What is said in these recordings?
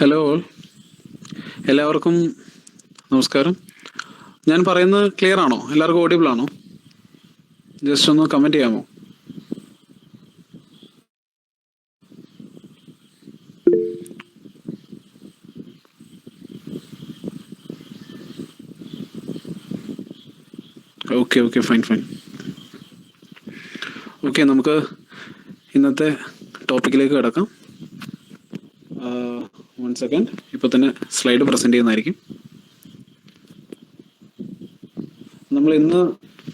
Hello all, എല്ലാവർക്കും നമസ്കാരം. ഞാൻ പറയുന്നത് ക്ലിയർ ആണോ? എല്ലാവർക്കും ഓഡിബിൾ ആണോ? ജസ്റ്റ് ഒന്ന് കമൻറ്റ് ചെയ്യാമോ? Okay fine. ഓക്കെ, നമുക്ക് ഇന്നത്തെ ടോപ്പിക്കിലേക്ക് കിടക്കാം. 1 സെക്കൻഡ്, ഇപ്പോൾ തന്നെ സ്ലൈഡ് പ്രസൻറ്റ് ചെയ്യുന്നതായിരിക്കും. നമ്മൾ ഇന്ന്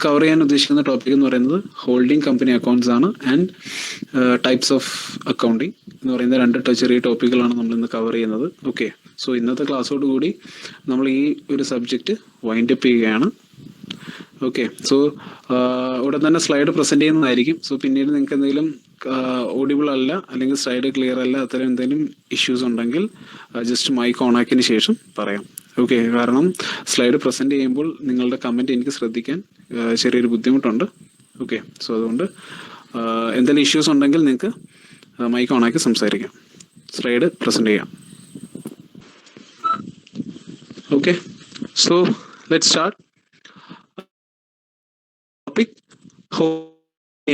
കവർ ചെയ്യാൻ ഉദ്ദേശിക്കുന്ന ടോപ്പിക് എന്ന് പറയുന്നത് ഹോൾഡിംഗ് കമ്പനി അക്കൗണ്ട്സ് ആണ് ആൻഡ് ടൈപ്സ് ഓഫ് അക്കൗണ്ടിങ് എന്ന് പറയുന്ന രണ്ട് ചെറിയ ടോപ്പിക്കുകളാണ് നമ്മൾ ഇന്ന് കവർ ചെയ്യുന്നത്. ഓക്കെ, സോ ഇന്നത്തെ ക്ലാസ്സോട് കൂടി നമ്മൾ ഈ ഒരു സബ്ജക്റ്റ് വൈൻഡ് അപ്പ് ചെയ്യുകയാണ്. ഓക്കെ, സോ ഉടൻ തന്നെ സ്ലൈഡ് പ്രസൻറ്റ് ചെയ്യുന്നതായിരിക്കും. സോ പിന്നീട് നിങ്ങൾക്ക് എന്തെങ്കിലും ഓഡിബിൾ അല്ല അല്ലെങ്കിൽ സ്ലൈഡ് ക്ലിയർ അല്ല അത്തരം എന്തെങ്കിലും ഇഷ്യൂസ് ഉണ്ടെങ്കിൽ ജസ്റ്റ് മൈക്ക് ഓൺ ആക്കിയതിന് ശേഷം പറയാം. ഓക്കെ, കാരണം സ്ലൈഡ് പ്രസൻറ്റ് ചെയ്യുമ്പോൾ നിങ്ങളുടെ കമൻറ്റ് എനിക്ക് ശ്രദ്ധിക്കാൻ ചെറിയൊരു ബുദ്ധിമുട്ടുണ്ട്. ഓക്കെ, സോ അതുകൊണ്ട് എന്തെങ്കിലും ഇഷ്യൂസ് ഉണ്ടെങ്കിൽ നിങ്ങൾക്ക് മൈക്ക് ഓൺ ആക്കി സംസാരിക്കാം. സ്ലൈഡ് പ്രസൻറ്റ് ചെയ്യാം. Okay, so let's start.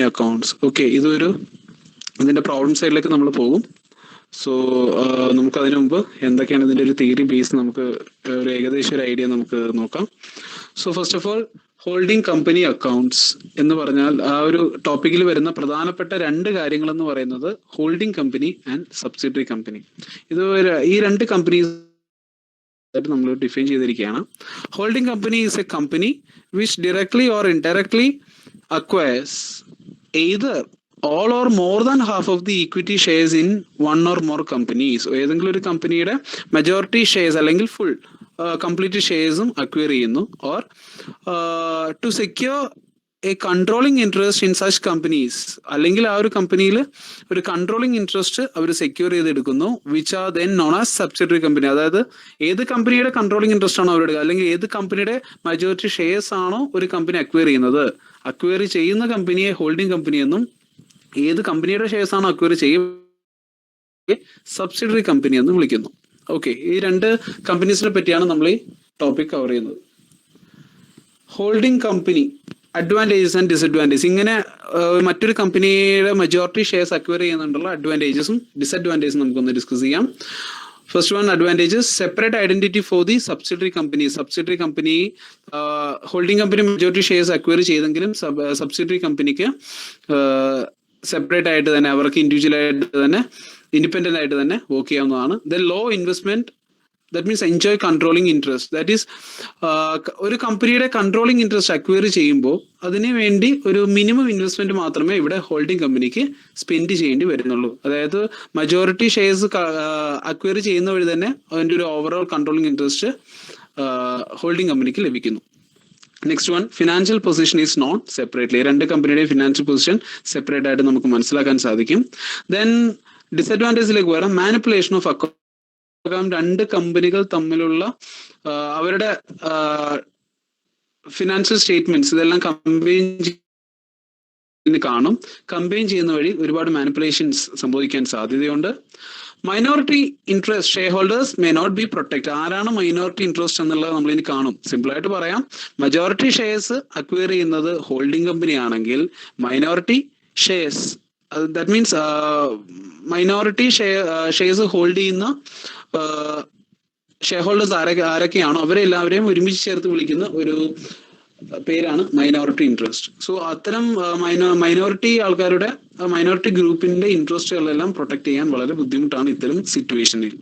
Accounts. Okay, ഇതിന്റെ പ്രോബ്ലം സൈഡിലേക്ക് നമ്മൾ പോകും. സോ നമുക്ക് അതിനു മുമ്പ് എന്തൊക്കെയാണ് ഇതിന്റെ ഒരു തിയറി ബേസ് നമുക്ക് ഒരു ഏകദേശം ഒരു ഐഡിയ നമുക്ക് നോക്കാം. So first of all, holding company accounts എന്ന് പറഞ്ഞാൽ ആ ഒരു ടോപ്പിക്കിൽ വരുന്ന പ്രധാനപ്പെട്ട രണ്ട് കാര്യങ്ങൾ എന്ന് പറയുന്നത് holding company and subsidiary company. ഈ രണ്ട് കമ്പനീസ് നമ്മൾ ഡിഫൈൻ ചെയ്തിരിക്കുകയാണ്. Holding company is A company which directly or indirectly acquires either all or more than half of the equity shares in one or more companies. ഏതെങ്കിലും ഒരു കമ്പനിയുടെ majority shares അല്ലെങ്കിൽ full complete ഷെയർസും acquire ചെയ്യുന്നു. Or to secure a controlling interest in such companies, അല്ലെങ്കിൽ ആ ഒരു കമ്പനിയിൽ ഒരു കൺട്രോളിങ് ഇൻട്രസ്റ്റ് അവർ സെക്യൂർ ചെയ്തെടുക്കുന്നു, which are then known as subsidiary company. അതായത് ഏത് കമ്പനിയുടെ കൺട്രോളിങ് ഇൻട്രസ്റ്റ് ആണോ അവരുടെ, അല്ലെങ്കിൽ ഏത് കമ്പനിയുടെ മെജോറിറ്റി ഷെയർസ് ആണോ ഒരു കമ്പനി അക്വയർ ചെയ്യുന്നത്, അക്വയർ ചെയ്യുന്ന കമ്പനിയെ ഹോൾഡിംഗ് കമ്പനി എന്നും, ഏത് കമ്പനിയുടെ ഷെയർസ് ആണോ അക്വയർ ചെയ്യുക സബ്സിഡറി കമ്പനി എന്നും വിളിക്കുന്നു. ഓക്കെ, ഈ രണ്ട് കമ്പനീസിനെ പറ്റിയാണ് നമ്മൾ ഈ ടോപ്പിക് കവർ ചെയ്യുന്നത്. Holding company advantages and disadvantages, ഇങ്ങനെ മറ്റൊരു കമ്പനിയുടെ മെജോറിറ്റി ഷെയർസ് അക്വയർ ചെയ്യുന്നുണ്ടുള്ള അഡ്വാൻറ്റേജസും ഡിസഡ്വാൻറ്റേജസും നമുക്കൊന്ന് ഡിസ്കസ് ചെയ്യാം. First one, advantages: separate identity for the subsidiary company. Subsidiary company holding company majority shares acquire ചെയ്തെങ്കിലും സബ്സിഡറി കമ്പനിക്ക് സെപ്പറേറ്റ് ആയിട്ട് തന്നെ അവർക്ക് ഇൻഡിവിജ്വൽ ആയിട്ട് തന്നെ ഇൻഡിപെൻഡന്റ് ആയിട്ട് തന്നെ വർക്ക് ചെയ്യാവുന്നതാണ്. Then low investment, that means enjoy controlling interest. That is ഒരു കമ്പനിയുടെ കൺട്രോളിങ് ഇൻട്രസ്റ്റ് അക്വയർ ചെയ്യുമ്പോൾ അതിന് വേണ്ടി ഒരു മിനിമം ഇൻവെസ്റ്റ്മെന്റ് മാത്രമേ ഇവിടെ ഹോൾഡിംഗ് കമ്പനിക്ക് സ്പെൻഡ് ചെയ്യേണ്ടി വരുന്നുള്ളൂ. അതായത് മെജോറിറ്റി ഷെയർസ് അക്വയർ ചെയ്യുന്ന വഴി തന്നെ അതിൻ്റെ ഒരു ഓവറോൾ കൺട്രോളിംഗ് ഇൻട്രസ്റ്റ് ഹോൾഡിംഗ് കമ്പനിക്ക് ലഭിക്കുന്നു. Next one, financial position is known separately. രണ്ട് കമ്പനിയുടെ ഫിനാൻഷ്യൽ പൊസിഷൻ സെപ്പറേറ്റ് ആയിട്ട് നമുക്ക് മനസ്സിലാക്കാൻ സാധിക്കും. ദെൻ ഡിസഡ്വാൻറ്റേജിലേക്ക് വരാം. Manipulation of account. രണ്ട് കമ്പനികൾ തമ്മിലുള്ള അവരുടെ ഫിനാൻഷ്യൽ സ്റ്റേറ്റ്മെന്റ്സ് ഇതെല്ലാം കമ്പൈൻ കാണും. കമ്പൈൻ ചെയ്യുന്ന വഴി ഒരുപാട് മാനിപ്പുലേഷൻസ് സംഭവിക്കാൻ സാധ്യതയുണ്ട്. Minority interest share holders may not be protect. ആരാണ് മൈനോറിറ്റി ഇൻട്രസ്റ്റ് എന്നുള്ളത് നമ്മൾ ഇനി കാണും. സിമ്പിൾ ആയിട്ട് പറയാം, മെജോറിറ്റി ഷെയർസ് അക്വയർ ചെയ്യുന്നത് ഹോൾഡിംഗ് കമ്പനി ആണെങ്കിൽ minority shares, that means minority shares hold ചെയ്യുന്ന ഷെയർ ഹോൾഡേഴ്സ് ആരൊക്കെയാണോ അവരെല്ലാവരെയും ഒരുമിച്ച് ചേർത്ത് വിളിക്കുന്ന ഒരു പേരാണ് മൈനോറിറ്റി ഇൻട്രസ്റ്റ്. സോ അത്തരം മൈനോറിറ്റി ആൾക്കാരുടെ മൈനോറിറ്റി ഗ്രൂപ്പിന്റെ ഇൻട്രസ്റ്റുകളെല്ലാം പ്രൊട്ടക്ട് ചെയ്യാൻ വളരെ ബുദ്ധിമുട്ടാണ് ഇത്തരം സിറ്റുവേഷനിൽ.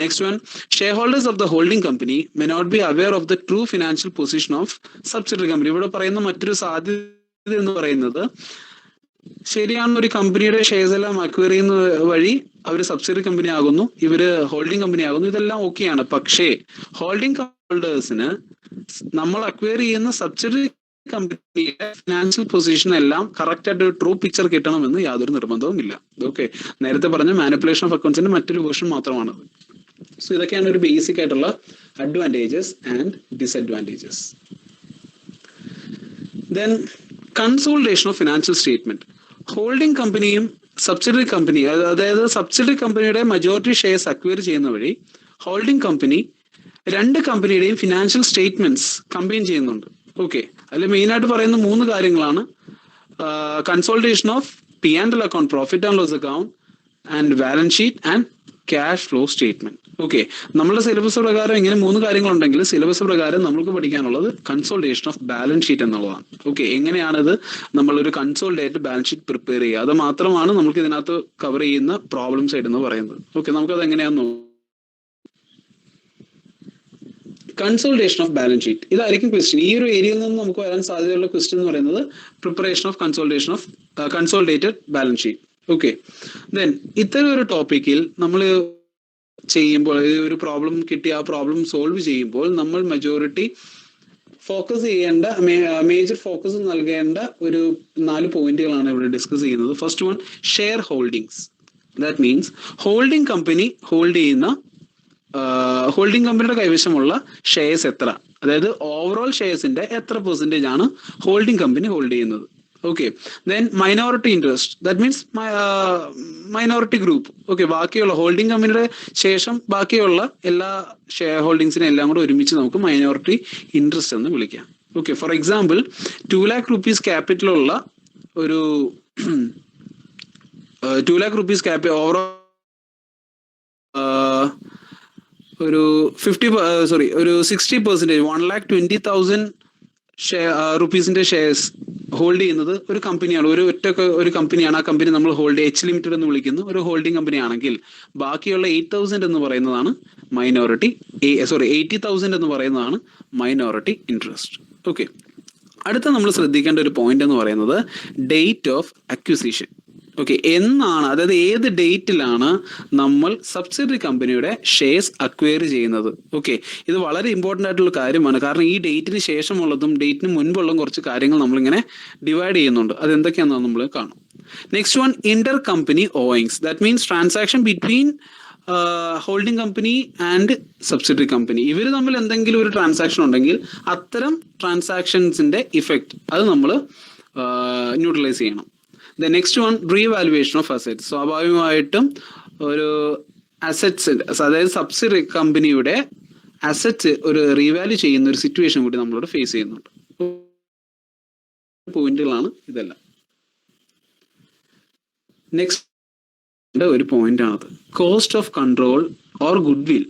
Next one, share holders of the holding company may not be aware of the true financial position of subsidiary company. ഇവിടെ പറയുന്ന മറ്റൊരു സാധ്യത എന്ന് പറയുന്നത്, ശരിയാണ്, ഒരു കമ്പനിയുടെ ഷെയർസ് എല്ലാം അക്വയർ ചെയ്യുന്ന വഴി അവർ സബ്സിഡറി കമ്പനി ആകുന്നു, ഇവര് ഹോൾഡിംഗ് കമ്പനി ആകുന്നു, ഇതെല്ലാം ഓക്കെയാണ്. പക്ഷേ ഹോൾഡിംഗ് ഹോൾഡേഴ്സിന് നമ്മൾ അക്വയർ ചെയ്യുന്ന സബ്സിഡറി കമ്പനിയുടെ ഫിനാൻഷ്യൽ പൊസിഷൻ എല്ലാം കറക്റ്റ് ആയിട്ട് ഒരു ട്രൂ പിക്ചർ കിട്ടണമെന്ന് യാതൊരു നിർബന്ധവും ഇല്ല. ഓക്കെ, നേരത്തെ പറഞ്ഞ മാനിപ്പുലേഷൻ ഓഫ് അക്കൗണ്ട്സിന്റെ മറ്റൊരു വേർഷൻ മാത്രമാണ്. സോ ഇതൊക്കെയാണ് ഒരു ബേസിക് ആയിട്ടുള്ള advantages and disadvantages. Then consolidation of financial statement. Holding കമ്പനിയും സബ്സിഡറി കമ്പനി, അതായത് സബ്സിഡറി കമ്പനിയുടെ മജോറിറ്റി ഷെയർസ് അക്വയർ ചെയ്യുന്ന വഴി ഹോൾഡിംഗ് കമ്പനി രണ്ട് കമ്പനിയുടെയും ഫിനാൻഷ്യൽ സ്റ്റേറ്റ്മെന്റ്സ് കമ്പൈൻ ചെയ്യുന്നുണ്ട്. ഓക്കെ, അതിൽ മെയിൻ ആയിട്ട് പറയുന്ന മൂന്ന് കാര്യങ്ങളാണ്: consultation of P and L account, profit and loss account, and balance sheet and cash flow statement. Okay, നമ്മുടെ സിലബസ് പ്രകാരം ഇങ്ങനെ മൂന്ന് കാര്യങ്ങളുണ്ടെങ്കിൽ സിലബസ് പ്രകാരം നമുക്ക് പഠിക്കാനുള്ളത് കൺസോൾട്ടേഷൻ ഓഫ് ബാലൻസ് ഷീറ്റ് എന്നുള്ളതാണ്. ഓക്കെ, എങ്ങനെയാണിത് നമ്മളൊരു കൺസോൾട്ടേറ്റ് ബാലൻസ് ഷീറ്റ് പ്രിപ്പയർ ചെയ്യുക, അത് മാത്രമാണ് നമുക്ക് ഇതിനകത്ത് കവർ ചെയ്യുന്ന പ്രോബ്ലംസ് ആയിട്ട് പറയുന്നത്. ഓക്കെ, നമുക്കത് എങ്ങനെയാണെന്ന് നോക്കാം. കൺസോൾട്ടേഷൻ ഓഫ് ബാലൻസ് ഷീറ്റ്, ഇതായിരിക്കും ക്വസ്റ്റ്യൻ. ഈ ഒരു ഏരിയയിൽ നിന്ന് നമുക്ക് വരാൻ സാധ്യതയുള്ള ക്വസ്റ്റ്യൻ എന്ന് പറയുന്നത് preparation of കൺസോൾട്ടേറ്റഡ് balance sheet. Okay, then ഇത്തരം ഒരു ടോപ്പിക്കിൽ നമ്മൾ ചെയ്യുമ്പോൾ, ഒരു പ്രോബ്ലം കിട്ടി ആ പ്രോബ്ലം സോൾവ് ചെയ്യുമ്പോൾ നമ്മൾ മെജോറിറ്റി ഫോക്കസ് ചെയ്യേണ്ട, മേജർ ഫോക്കസ് നൽകേണ്ട ഒരു 4 പോയിന്റുകളാണ് ഇവിടെ ഡിസ്കസ് ചെയ്യുന്നത്. First one, share holdings. That means holding company holding കമ്പനിയുടെ കൈവശമുള്ള ഷെയർസ് എത്ര, അതായത് ഓവറോൾ ഷെയർസിന്റെ എത്ര പെർസെന്റേജ് ആണ് ഹോൾഡിംഗ് കമ്പനി ഹോൾഡ് ചെയ്യുന്നത്. Okay, then minority interest, that means minority group. Okay, ബാക്കിയുള്ള ഹോൾഡിംഗ് കമ്പനിയുടെ ശേഷം ബാക്കിയുള്ള എല്ലാ ഷെയർ ഹോൾഡിങ്സിനെ എല്ലാം കൂടെ ഒരുമിച്ച് നമുക്ക് മൈനോറിറ്റി ഇൻട്രസ്റ്റ് എന്ന് വിളിക്കാം. Okay, for example 2 lakh rupees ക്യാപിറ്റലുള്ള ഒരു 2 lakh rupees ഓവറോൾ ഒരു 60%, 1,20,000 റുപ്പീസിന്റെ ഷെയർസ് ഹോൾഡ് ചെയ്യുന്നത് ഒരു കമ്പനിയാണ്, ഒരു കമ്പനിയാണ്. ആ കമ്പനി നമ്മൾ എച്ച് ലിമിറ്റഡ് എന്ന് വിളിക്കുന്നു, ഒരു ഹോൾഡിംഗ് കമ്പനി ആണെങ്കിൽ ബാക്കിയുള്ള 8,000 എന്ന് പറയുന്നതാണ് 80,000 എന്ന് പറയുന്നതാണ് മൈനോറിറ്റി ഇൻട്രസ്റ്റ്. ഓക്കെ, അടുത്ത നമ്മൾ ശ്രദ്ധിക്കേണ്ട ഒരു പോയിന്റ് എന്ന് പറയുന്നത് ഡേറ്റ് ഓഫ് അക്വിസിഷൻ. ഓക്കെ, എന്നാണ്, അതായത് ഏത് ഡേറ്റിലാണ് നമ്മൾ സബ്സിഡറി കമ്പനിയുടെ ഷെയർസ് അക്വയർ ചെയ്യുന്നത്. ഓക്കെ, ഇത് വളരെ ഇമ്പോർട്ടൻ്റ് ആയിട്ടുള്ള കാര്യമാണ്. കാരണം ഈ ഡേറ്റിന് ശേഷമുള്ളതും ഡേറ്റിന് മുൻപുള്ള കുറച്ച് കാര്യങ്ങൾ നമ്മളിങ്ങനെ ഡിവൈഡ് ചെയ്യുന്നുണ്ട്. അത് എന്തൊക്കെയാണെന്ന് നമ്മൾ കാണും. Next one, Inter company owings. That means transaction between holding company and subsidiary company. ഇവർ തമ്മിൽ എന്തെങ്കിലും ഒരു ട്രാൻസാക്ഷൻ ഉണ്ടെങ്കിൽ അത്തരം ട്രാൻസാക്ഷൻസിന്റെ ഇഫക്റ്റ് അത് നമ്മൾ ന്യൂട്രലൈസ് ചെയ്യണം. The next one, revaluation of assets. സ്വാഭാവികമായിട്ടും ഒരു അസറ്റ്സിന്റെ, അതായത് സബ്സിഡറി കമ്പനിയുടെ അസറ്റ്സ് ഒരു റീവാല്യൂ ചെയ്യുന്ന ഒരു സിറ്റുവേഷൻ കൂടി നമ്മളോട് ഫേസ് ചെയ്യുന്നുണ്ട്. പോയിന്റുകളാണ് ഇതെല്ലാം. നെക്സ്റ്റ് ഒരു പോയിന്റ് ആണത്, cost of control or goodwill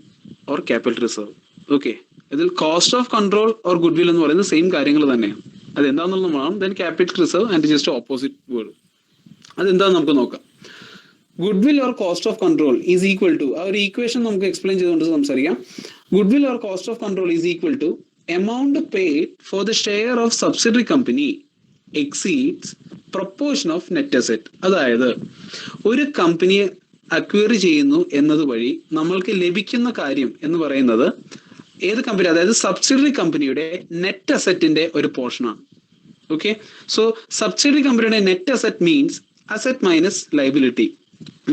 or capital reserve. Okay, ഇതിൽ cost of control or goodwill എന്ന് പറയുന്നത് സെയിം കാര്യങ്ങൾ തന്നെയാണ്. അതെന്താണെന്നുള്ള വേണം. Then capital reserve and just opposite word. അതെന്താന്ന് നമുക്ക് നോക്കാം. Goodwill or cost of control is equal to, ആ ഒരു ഈക്വേഷൻ നമുക്ക് എക്സ്പ്ലെയിൻ ചെയ്തുകൊണ്ട് സംസാരിക്കാം. Goodwill or cost of control is equal to amount paid for the share of subsidiary company exceeds proportion of net asset. അതായത് ഒരു കമ്പനിയെ acquire ചെയ്യുന്നു എന്നത് വഴി നമ്മൾക്ക് ലഭിക്കുന്ന കാര്യം എന്ന് പറയുന്നത് ഏത് കമ്പനി, അതായത് സബ്സിഡറി കമ്പനിയുടെ നെറ്റ് അസെറ്റിന്റെ ഒരു പോർഷനാണ്. ഓക്കെ, സോ സബ്സിഡറി കമ്പനിയുടെ net asset means asset minus liability.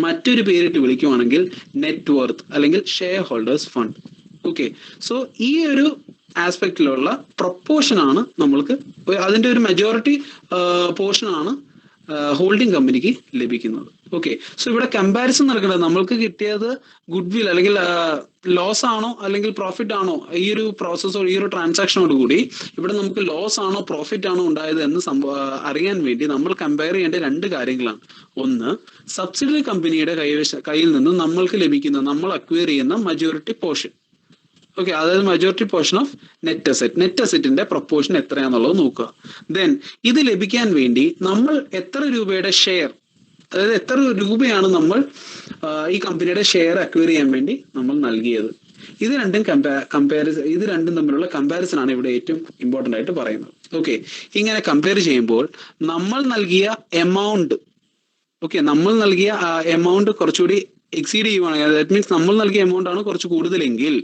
മറ്റൊരു പേരിട്ട് വിളിക്കുവാണെങ്കിൽ നെറ്റ് വർത്ത് അല്ലെങ്കിൽ shareholders fund. Okay, so ഈ ഒരു ആസ്പെക്റ്റിലുള്ള പ്രൊപ്പോർഷൻ ആണ് നമ്മൾക്ക്, അതിന്റെ ഒരു മെജോറിറ്റി പോർഷൻ ആണ് ഹോൾഡിംഗ് കമ്പനിക്ക് ലഭിക്കുന്നത്. ഓക്കെ, സോ ഇവിടെ കമ്പാരിസൺ നടക്കുന്നത് നമ്മൾക്ക് കിട്ടിയത് ഗുഡ് വിൽ അല്ലെങ്കിൽ ലോസ് ആണോ അല്ലെങ്കിൽ പ്രോഫിറ്റ് ആണോ, ഈ ഒരു പ്രോസസ്സോ ഈ ഒരു ട്രാൻസാക്ഷനോട് കൂടി ഇവിടെ നമുക്ക് ലോസ് ആണോ പ്രോഫിറ്റ് ആണോ ഉണ്ടായത് എന്ന് അറിയാൻ വേണ്ടി നമ്മൾ കമ്പയർ ചെയ്യേണ്ട 2 കാര്യങ്ങളാണ്. ഒന്ന്, സബ്സിഡറി കമ്പനിയുടെ കയ്യിൽ നിന്ന് നമ്മൾക്ക് ലഭിക്കുന്ന, നമ്മൾ അക്വയർ ചെയ്യുന്ന മജോറിറ്റി പോർഷൻ. ഓക്കെ, അതായത് മജോറിറ്റി പോർഷൻ ഓഫ് നെറ്റ് അസെറ്റിന്റെ പ്രൊപ്പോർഷൻ എത്രയാണെന്നുള്ളത് നോക്കുക. ദെൻ ഇത് ലഭിക്കാൻ വേണ്ടി നമ്മൾ എത്ര രൂപയുടെ ഷെയർ, അതായത് എത്ര രൂപയാണ് നമ്മൾ ഈ കമ്പനിയുടെ ഷെയർ അക്വയർ ചെയ്യാൻ വേണ്ടി നമ്മൾ നൽകിയത്. ഇത് രണ്ടും തമ്മിലുള്ള കമ്പാരിസൺ ആണ് ഇവിടെ ഏറ്റവും ഇമ്പോർട്ടന്റ് ആയിട്ട് പറയുന്നത്. ഓക്കെ, ഇങ്ങനെ കമ്പയർ ചെയ്യുമ്പോൾ നമ്മൾ നൽകിയ എമൗണ്ട്, നമ്മൾ നൽകിയ എമൗണ്ട് കുറച്ചുകൂടി എക്സീഡ് ചെയ്യുവാണെങ്കിൽ, ദാറ്റ് മീൻസ് നമ്മൾ നൽകിയ എമൗണ്ട് ആണ് കുറച്ച് കൂടുതലെങ്കിൽ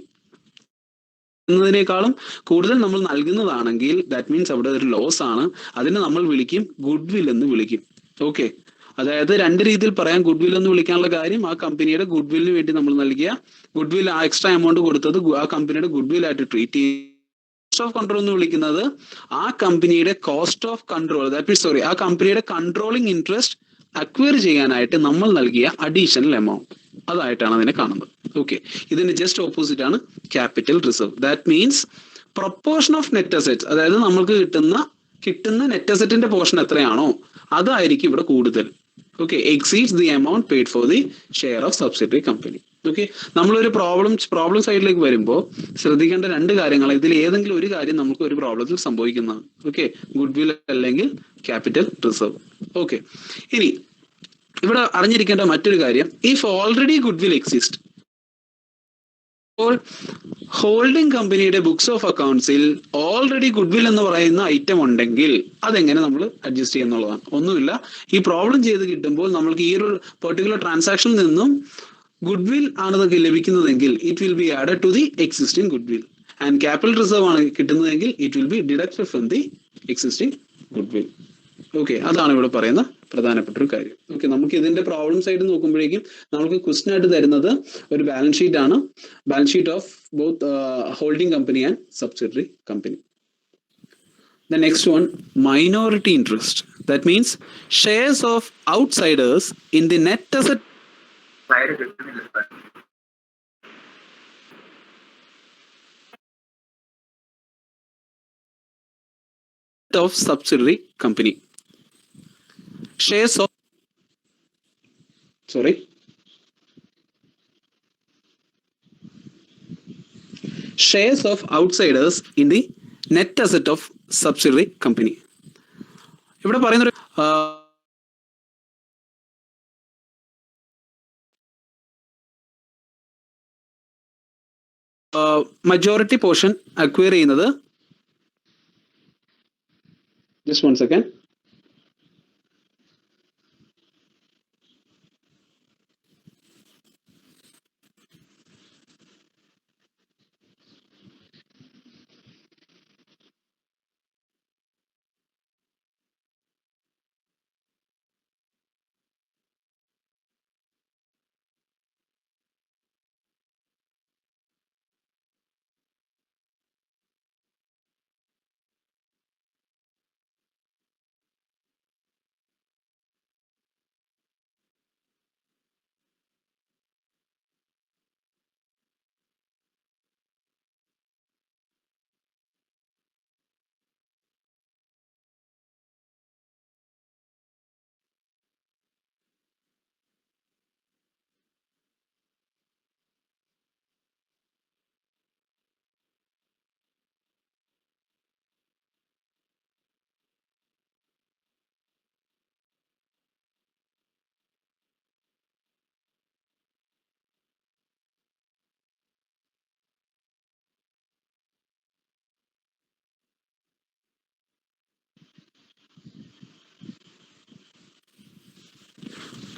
എന്നതിനേക്കാളും കൂടുതൽ നമ്മൾ നൽകുന്നതാണെങ്കിൽ ദാറ്റ് മീൻസ് അവിടെ ഒരു ലോസ് ആണ്. അതിനെ നമ്മൾ വിളിക്കും ഗുഡ് വിൽ എന്ന് വിളിക്കും. ഓക്കെ, അതായത് 2 രീതിയിൽ പറയാം. ഗുഡ് വിൽ എന്ന് വിളിക്കാനുള്ള കാര്യം, ആ കമ്പനിയുടെ ഗുഡ് വില്ലിന് വേണ്ടി നമ്മൾ നൽകിയ ഗുഡ് വിൽ, ആ എക്സ്ട്രാ എമൗണ്ട് കൊടുത്തത് ആ കമ്പനിയുടെ ഗുഡ് വിൽ ആയിട്ട് ട്രീറ്റ് ചെയ്യും. കോസ്റ്റ് ഓഫ് കൺട്രോൾ എന്ന് വിളിക്കുന്നത് ആ കമ്പനിയുടെ cost of control, that means ആ കമ്പനിയുടെ കൺട്രോളിംഗ് ഇൻട്രസ്റ്റ് അക്വയർ ചെയ്യാനായിട്ട് നമ്മൾ നൽകിയ അഡീഷണൽ എമൗണ്ട്, അതായിട്ടാണ് അതിനെ കാണുന്നത്. ഓക്കെ, ഇതിന് ജസ്റ്റ് ഓപ്പോസിറ്റ് ആണ് capital reserve. That means proportion of net assets, അതായത് നമ്മൾക്ക് കിട്ടുന്ന നെറ്റ് അസെറ്റിന്റെ പോർഷൻ എത്രയാണോ അതായിരിക്കും ഇവിടെ കൂടുതൽ. Okay, exceeds the amount paid for the share of subsidiary company. Okay, നമ്മളൊരു പ്രോബ്ലം സൈഡിലേക്ക് വരുമ്പോൾ ശ്രദ്ധിക്കേണ്ട രണ്ട് കാര്യങ്ങൾ, ഇതിൽ ഏതെങ്കിലും ഒരു കാര്യം നമുക്ക് ഒരു പ്രോബ്ലത്തിൽ സംഭവിക്കുന്നതാണ്. ഓക്കെ, ഗുഡ് വിൽ അല്ലെങ്കിൽ ക്യാപിറ്റൽ റിസർവ്. ഓക്കെ, ഇനി ഇവിടെ അറിഞ്ഞിരിക്കേണ്ട മറ്റൊരു കാര്യം, if already goodwill exist, അപ്പോൾ ഹോൾഡിംഗ് കമ്പനിയുടെ ബുക്സ് ഓഫ് അക്കൗണ്ട്സിൽ ഓൾറെഡി ഗുഡ് വിൽ എന്ന് പറയുന്ന ഐറ്റം ഉണ്ടെങ്കിൽ അതെങ്ങനെ നമ്മൾ അഡ്ജസ്റ്റ് ചെയ്യുന്നുള്ളതാണ്. ഒന്നുമില്ല, ഈ പ്രോബ്ലം ചെയ്ത് കിട്ടുമ്പോൾ നമ്മൾക്ക് ഈ ഒരു പെർട്ടിക്കുലർ ട്രാൻസാക്ഷനിൽ നിന്നും ഗുഡ് വിൽ ആണ് ലഭിക്കുന്നതെങ്കിൽ it will be added to the existing goodwill, and capital reserve ആണ് കിട്ടുന്നതെങ്കിൽ it will be deducted from the existing goodwill. Okay, അതാണ് ഇവിടെ പറയുന്ന പ്രധാനപ്പെട്ട ഒരു കാര്യം. ഓക്കെ, നമുക്ക് ഇതിന്റെ പ്രോബ്ലം സൈഡ് നോക്കുമ്പോഴേക്കും നമുക്ക് ക്വസ്റ്റ്യൻ ആയിട്ട് തരുന്നത് ഒരു ബാലൻസ് ഷീറ്റ് ആണ്, balance sheet of both holding company and subsidiary company. The next one, minority interest. That means shares of outsiders in the net asset of subsidiary company. Shares of outsiders in the net asset of subsidiary company. ഇവിടെ പറയുന്നൊരു majority portion acquire ചെയ്യുന്നത്, just one second.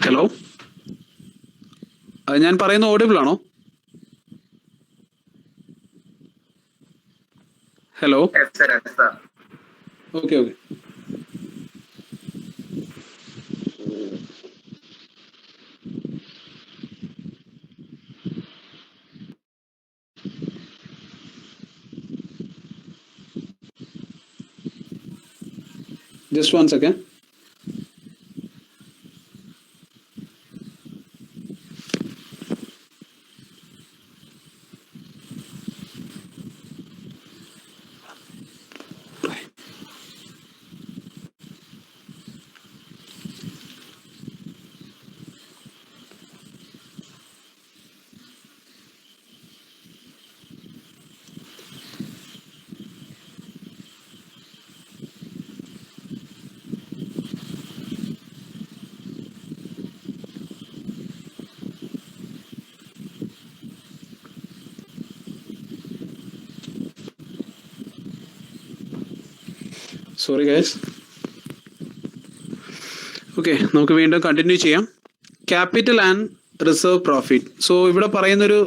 Hello, ഞാൻ പറയുന്ന audible ആണോ? Hello, okay okay. Just one second. Sorry guys. Okay, നമുക്ക് വീണ്ടും continue ചെയ്യാം. Capital and reserve profit. So ഇവിടെ പറയുന്നൊരു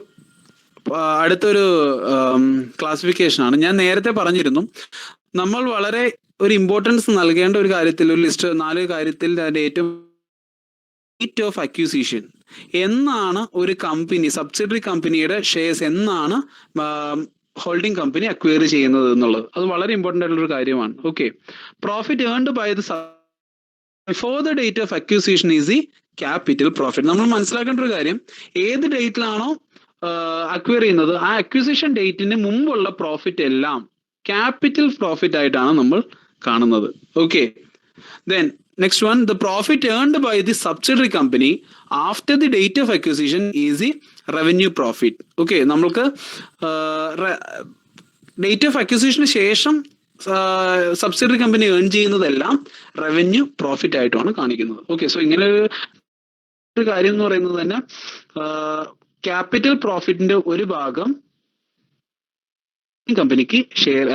അടുത്തൊരു ക്ലാസിഫിക്കേഷൻ ആണ്. ഞാൻ നേരത്തെ പറഞ്ഞിരുന്നു, നമ്മൾ വളരെ ഒരു ഇമ്പോർട്ടൻസ് നൽകേണ്ട ഒരു കാര്യത്തിൽ, ഒരു ലിസ്റ്റ് 4 കാര്യത്തിൽ അതിന്റെ ഏറ്റവും ഡേറ്റ് ഓഫ് അക്യൂസിഷൻ എന്നാണ് ഒരു കമ്പനി, സബ്സിഡറി കമ്പനിയുടെ ഷെയർസ് എന്നാണ് ഹോൾഡിംഗ് കമ്പനി അക്വയർ ചെയ്യുന്നത് എന്നുള്ളത്, അത് വളരെ ഇമ്പോർട്ടൻ്റ് ആയിട്ടുള്ള ഒരു കാര്യമാണ്. Okay, profit earned by the before the date of acquisition is the capital profit. നമ്മൾ മനസ്സിലാക്കേണ്ട ഒരു കാര്യം, ഏത് ഡേറ്റിലാണോ അക്വയർ ചെയ്യുന്നത് ആ അക്വിസിഷൻ ഡേറ്റിന് മുമ്പുള്ള പ്രോഫിറ്റ് എല്ലാം ക്യാപിറ്റൽ പ്രോഫിറ്റ് ആയിട്ടാണ് നമ്മൾ കാണുന്നത്. Okay, then next one, the profit earned by the subsidiary company after the date of acquisition is the revenue profit. Okay, നമ്മൾക്ക് ഡേറ്റ് ഓഫ് അക്വിസിഷന് ശേഷം സബ്സിഡറി കമ്പനി ഏൺ ചെയ്യുന്നതെല്ലാം റവന്യൂ പ്രോഫിറ്റ് ആയിട്ടാണ് കാണിക്കുന്നത്. Okay, so ഇങ്ങനെ ഒരു കാര്യം എന്ന് പറയുന്നത് തന്നെ ക്യാപിറ്റൽ പ്രോഫിറ്റിന്റെ ഒരു ഭാഗം കമ്പനിക്ക് ഷെയർ,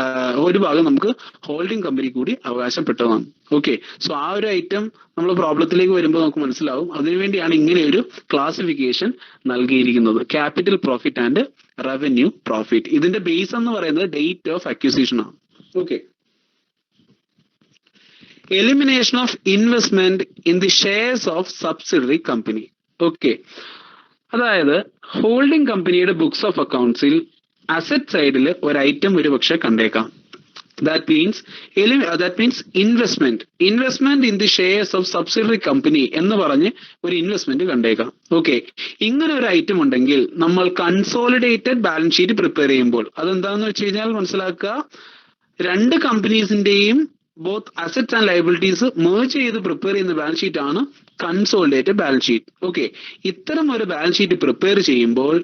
ഒരു ഭാഗം നമുക്ക് ഹോൾഡിംഗ് കമ്പനി കൂടി അവകാശപ്പെട്ടതാണ്. ഓക്കെ, സോ ആ ഒരു ഐറ്റം നമ്മൾ പ്രോബ്ലത്തിലേക്ക് വരുമ്പോൾ നമുക്ക് മനസ്സിലാവും. അതിനുവേണ്ടിയാണ് ഇങ്ങനെ ഒരു ക്ലാസിഫിക്കേഷൻ നൽകിയിരിക്കുന്നത്, capital profit and revenue profit. ഇതിന്റെ ബേസ് എന്ന് പറയുന്നത് ഡേറ്റ് ഓഫ് അക്വിസിഷൻ ആണ്. Okay, elimination of investment in the shares of subsidiary company. Okay, അതായത് ഹോൾഡിംഗ് കമ്പനിയുടെ ബുക്സ് ഓഫ് അക്കൗണ്ട്സിൽ അസറ്റ് സൈഡിൽ ഒരു ഐറ്റം ഒരു പക്ഷെ കണ്ടേക്കാം. That means investment in the shares of subsidiary company എന്ന് പറഞ്ഞ് ഒരു ഇൻവെസ്റ്റ്മെന്റ് കണ്ടേക്കാം. ഓക്കെ, ഇങ്ങനെ ഒരു ഐറ്റം ഉണ്ടെങ്കിൽ നമ്മൾ കൺസോളിഡേറ്റഡ് ബാലൻസ് ഷീറ്റ് പ്രിപ്പയർ ചെയ്യുമ്പോൾ അതെന്താണെന്ന് വെച്ച് കഴിഞ്ഞാൽ മനസ്സിലാക്കുക, രണ്ട് കമ്പനീസിന്റെയും both assets and liabilities merge ചെയ്ത് പ്രിപ്പയർ ചെയ്യുന്ന ബാലൻസ് ഷീറ്റ് ആണ് കൺസോളിഡേറ്റഡ് ബാലൻസ് ഷീറ്റ്. ഓക്കെ, ഇത്തരം ഒരു ബാലൻസ് ഷീറ്റ് പ്രിപ്പയർ ചെയ്യുമ്പോൾ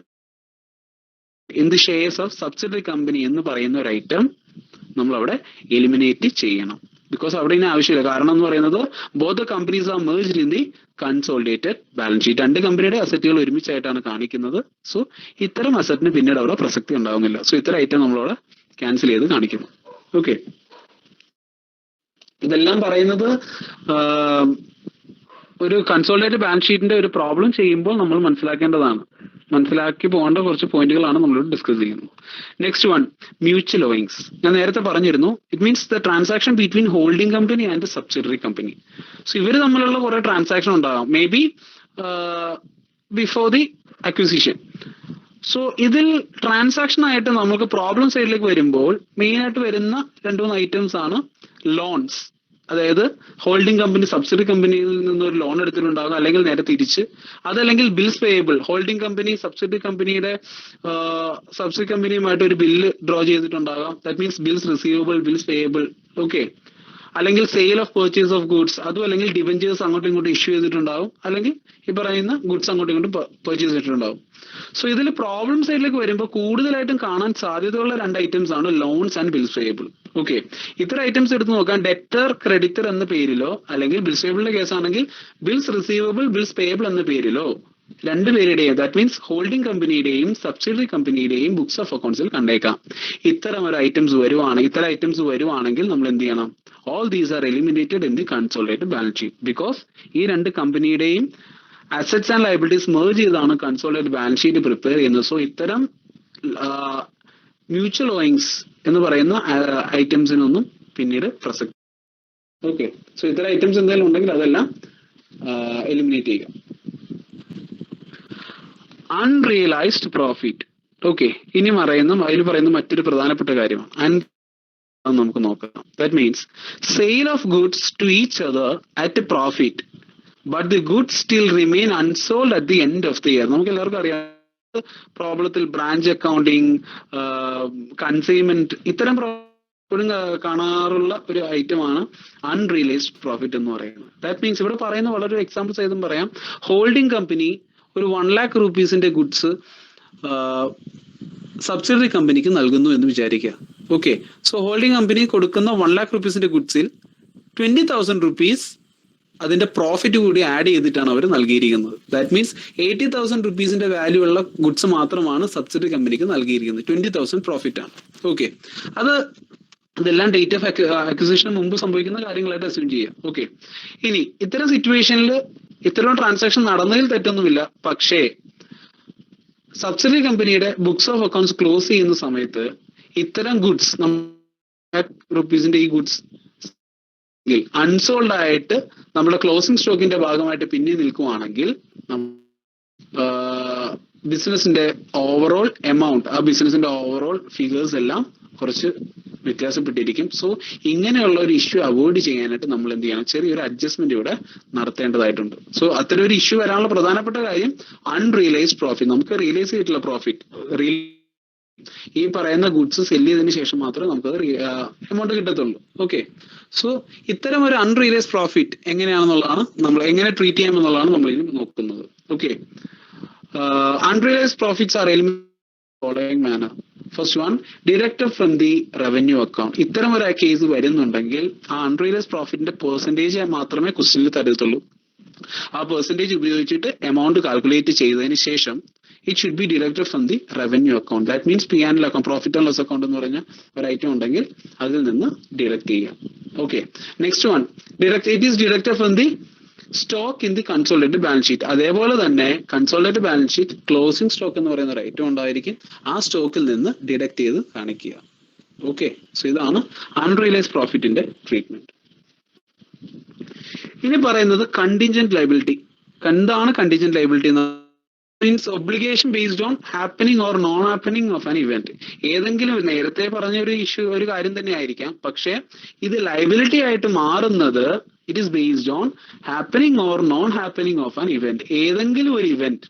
in the shares of subsidiary company എന്ന് പറയുന്ന ഒരു ഐറ്റം നമ്മൾ അവിടെ എലിമിനേറ്റ് ചെയ്യണം. ബിക്കോസ് അവിടെ ഇതിന് ആവശ്യമില്ല. കാരണം എന്ന് പറയുന്നത് both the companies R merged in the consolidated balance sheet. രണ്ട് കമ്പനിയുടെ അസറ്റുകൾ ഒരുമിച്ചായിട്ടാണ് കാണിക്കുന്നത്. സോ ഇത്തരം അസറ്റിന് പിന്നീട് അവിടെ പ്രസക്തി ഉണ്ടാകുന്നില്ല. സോ ഇത്തരം ഐറ്റം നമ്മളവിടെ ക്യാൻസൽ ചെയ്ത് കാണിക്കുന്നു. ഓക്കെ, ഇതെല്ലാം പറയുന്നത് ഒരു കൺസോളിഡേറ്റഡ് ബാലൻസ് ഷീറ്റിന്റെ ഒരു പ്രോബ്ലം ചെയ്യുമ്പോൾ നമ്മൾ മനസ്സിലാക്കി പോകേണ്ട കുറച്ച് പോയിന്റുകളാണ് നമ്മളോട് ഡിസ്കസ് ചെയ്യുന്നത്. Next one, mutual owings. ഞാൻ നേരത്തെ പറഞ്ഞിരുന്നു, it means the transaction between holding company and subsidiary company. So ഇവർ തമ്മിലുള്ള കുറെ ട്രാൻസാക്ഷൻ ഉണ്ടാകാം, may be before the acquisition. So ഇതിൽ ട്രാൻസാക്ഷൻ ആയിട്ട് നമുക്ക് പ്രോബ്ലം സൈഡിലേക്ക് വരുമ്പോൾ മെയിൻ ആയിട്ട് വരുന്ന 2-3 ഐറ്റംസ് ആണ് ലോൺസ്. അതായത് ഹോൾഡിംഗ് കമ്പനി സബ്സിഡറി കമ്പനിയിൽ നിന്ന് ഒരു ലോൺ എടുത്തിട്ടുണ്ടാകും, അല്ലെങ്കിൽ നേരെ തിരിച്ച്. അതല്ലെങ്കിൽ bills payable, holding company subsidiary കമ്പനിയുമായിട്ട് ഒരു ബില്ല് ഡ്രോ ചെയ്തിട്ടുണ്ടാകാം. That means bills receivable, bills payable. Okay, അല്ലെങ്കിൽ sale of purchase of goods, അതും അല്ലെങ്കിൽ ഡിബഞ്ചേഴ്സ് അങ്ങോട്ടും ഇങ്ങോട്ടും ഇഷ്യൂ ചെയ്തിട്ടുണ്ടാകും, അല്ലെങ്കിൽ ഈ പറയുന്ന ഗുഡ്സ് അങ്ങോട്ടും ഇങ്ങോട്ടും പർച്ചേസ് ചെയ്തിട്ടുണ്ടാകും. സോ ഇതിൽ പ്രോബ്ലം സൈഡിലേക്ക് വരുമ്പോൾ കൂടുതലായിട്ടും കാണാൻ സാധ്യതയുള്ള 2 ഐറ്റംസ് ആണ് loans and bills payable. Okay, ഇത്തരം ഐറ്റംസ് എടുത്ത് നോക്കാൻ ഡെറ്റർ ക്രെഡിറ്റർ എന്ന പേരിലോ, അല്ലെങ്കിൽ ബിൽസ് പേയബിളിന്റെ കേസ് ആണെങ്കിൽ ബിൽസ് റിസീവബിൾ, ബിൽസ് പേയബിൾ എന്ന പേരിലോ രണ്ടുപേരുടെയും, ദാറ്റ് മീൻസ് ഹോൾഡിംഗ് കമ്പനിയുടെയും സബ്സിഡറി കമ്പനിയുടെയും ബുക്സ് ഓഫ് അക്കൗണ്ട്സിൽ കണ്ടേക്കാം. ഇത്തരം ഐറ്റംസ് വരുവാണെങ്കിൽ നമ്മൾ എന്ത് ചെയ്യണം? All these are eliminated in the consolidated balance sheet because ഈ രണ്ട് കമ്പനിയുടെയും അസറ്റ്സ് ആൻഡ് ലയബിലിറ്റീസ് മേർജ് ചെയ്താണ് കൺസോളിഡേറ്റഡ് ബാലൻസ് ഷീറ്റ് പ്രിപ്പയർ ചെയ്യുന്നത്. സോ ഇത്തരം മ്യൂച്വൽ ഓയിങ്സ് എന്ന് പറയുന്ന ഐറ്റംസിനൊന്നും പിന്നീട് പ്രസക്തി. ഓക്കെ, സോ ഇത്തരം ഐറ്റംസ് എന്തെങ്കിലും ഉണ്ടെങ്കിൽ അതെല്ലാം എലിമിനേറ്റ് ചെയ്യുക. Unrealised profit. ഓക്കെ, ഇനി അതിൽ പറയുന്ന മറ്റൊരു പ്രധാനപ്പെട്ട കാര്യമാണ് നമുക്ക് നോക്കാം. That means sale of goods to each other at a profit but the goods still remain unsold at the end of the year. നമുക്ക് എല്ലാവർക്കും അറിയാം, പ്രോബ്ലത്തിൽ ബ്രാഞ്ച് അക്കൗണ്ടിങ്, കൺസൈൻമെന്റ്, ഇത്തരം കാണാറുള്ള ഒരു ഐറ്റമാണ് അൺറിയലൈസ്ഡ് പ്രോഫിറ്റ് എന്ന് പറയുന്നത്. ദാറ്റ് മീൻസ് ഇവിടെ പറയുന്ന വളരെ എക്സാമ്പിൾസ് ആയതും പറയാം. ഹോൾഡിംഗ് കമ്പനി ഒരു 1 lakh rupees ഗുഡ്സ് സബ്സിഡറി കമ്പനിക്ക് നൽകുന്നു എന്ന് വിചാരിക്കുക. ഓക്കെ, സോ ഹോൾഡിംഗ് കമ്പനി കൊടുക്കുന്ന 1 lakh rupees ഗുഡ്സിൽ 20,000 rupees അതിന്റെ പ്രോഫിറ്റ് കൂടി ആഡ് ചെയ്തിട്ടാണ് അവർ നൽകിയിരിക്കുന്നത്. ദാറ്റ് മീൻസ് 80,000 rupees വാല്യൂ ഉള്ള ഗുഡ്സ് മാത്രമാണ് സബ്സിഡറി കമ്പനിക്ക് നൽകിയിരിക്കുന്നത്. 20,000 പ്രോഫിറ്റ് ആണ്. ഓക്കെ, ഇതെല്ലാം ഡേറ്റ് ഓഫ് അക്വിസിഷന് മുമ്പ് സംഭവിക്കുന്ന കാര്യങ്ങളായിട്ട് അസ്യൂം ചെയ്യാം. ഓക്കെ, ഇനി ഇത്തരം സിറ്റുവേഷനിൽ ഇത്തരം ട്രാൻസാക്ഷൻ നടന്നതിൽ തെറ്റൊന്നുമില്ല. പക്ഷേ സബ്സിഡറി കമ്പനിയുടെ ബുക്സ് ഓഫ് അക്കൗണ്ട്സ് ക്ലോസ് ചെയ്യുന്ന സമയത്ത് ഇത്തരം ഗുഡ്സ് റുപ്പീസിന്റെ ഈ ഗുഡ്സ് അൺസോൾഡ് ആയിട്ട് നമ്മുടെ ക്ലോസിംഗ് സ്റ്റോക്കിന്റെ ഭാഗമായിട്ട് പിന്നെ നിൽക്കുവാണെങ്കിൽ ബിസിനസിന്റെ ഓവറോൾ എമൗണ്ട്, ആ ബിസിനസിന്റെ ഓവറോൾ ഫിഗേഴ്സ് എല്ലാം കുറച്ച് വ്യത്യാസപ്പെട്ടിരിക്കും. സോ ഇങ്ങനെയുള്ള ഒരു ഇഷ്യൂ അവോയ്ഡ് ചെയ്യാനായിട്ട് നമ്മൾ എന്ത് ചെയ്യണം, ചെറിയൊരു അഡ്ജസ്റ്റ്മെന്റ് ഇവിടെ നടത്തേണ്ടതായിട്ടുണ്ട്. സോ അത്തരം ഒരു ഇഷ്യൂ വരാനുള്ള പ്രധാനപ്പെട്ട കാര്യം അൺറിയലൈസ്ഡ് പ്രോഫിറ്റ്, നമുക്ക് റിയലൈസ് ചെയ്തിട്ടുള്ള പ്രോഫിറ്റ്, ഈ പറയുന്ന ഗുഡ്സ് സെല് ചെയ്തതിനു ശേഷം മാത്രമേ നമുക്ക് എമൗണ്ട് കിട്ടത്തുള്ളൂ. ഓക്കെ, സോ ഇത്തരം ഒരു അൺറിയലൈസ്ഡ് പ്രോഫിറ്റ് എങ്ങനെയാണെന്നുള്ളതാണ് നമ്മൾ എങ്ങനെ ട്രീറ്റ് ചെയ്യാമെന്നുള്ളതാണ് നമ്മൾ ഇനി നോക്കുന്നത്. Okay, unrealized profits are following manner. First one, deducted from the revenue account. ഇത്തരം ഒരു കേസ് വരുന്നുണ്ടെങ്കിൽ ആ അൺറിയലൈസ്ഡ് പ്രോഫിറ്റിന്റെ പെർസെന്റേജ് മാത്രമേ ക്വസ്റ്റ്യനിൽ തരത്തുള്ളൂ. ആ പെർസെന്റേജ് ഉപയോഗിച്ചിട്ട് എമൗണ്ട് കാൽക്കുലേറ്റ് ചെയ്തതിന് ശേഷം it should be deducted from the revenue account. That means P&L account, profit and loss account എന്ന് പറഞ്ഞ ഒരു ഐറ്റം ഉണ്ടെങ്കിൽ അതിൽ നിന്ന് ഡിഡക്ട് ചെയ്യാം. Okay, next one, it is deducted from the stock in the consolidated balance sheet. അതേപോലെ തന്നെ consolidated balance sheet closing stock എന്ന് പറയുന്ന ഒരു ഐറ്റം ഉണ്ടായിരിക്കും, ആ സ്റ്റോക്കിൽ നിന്ന് ഡിഡക്ട് ചെയ്ത് കാണിക്കുക. ഓക്കെ, സോ ഇതാണ് അൺറിയലൈസ്ഡ് പ്രോഫിറ്റിന്റെ ട്രീറ്റ്മെന്റ്. ഇനി പറയുന്നത് കണ്ടിൻജന്റ് ലയബിലിറ്റി. എന്താണ് contingent liability? Means obligation based on happening or non happening of an event. ഏതെങ്കിലും നേരത്തെ പറഞ്ഞ ഒരു ഇഷ്യൂ, ഒരു കാര്യം തന്നെ ആയിരിക്കാം, പക്ഷെ ഇത് ലയബിലിറ്റി ആയിട്ട് മാറുന്നത് it is based on happening or non happening of an event. ഏതെങ്കിലും ഒരു ഇവന്റ്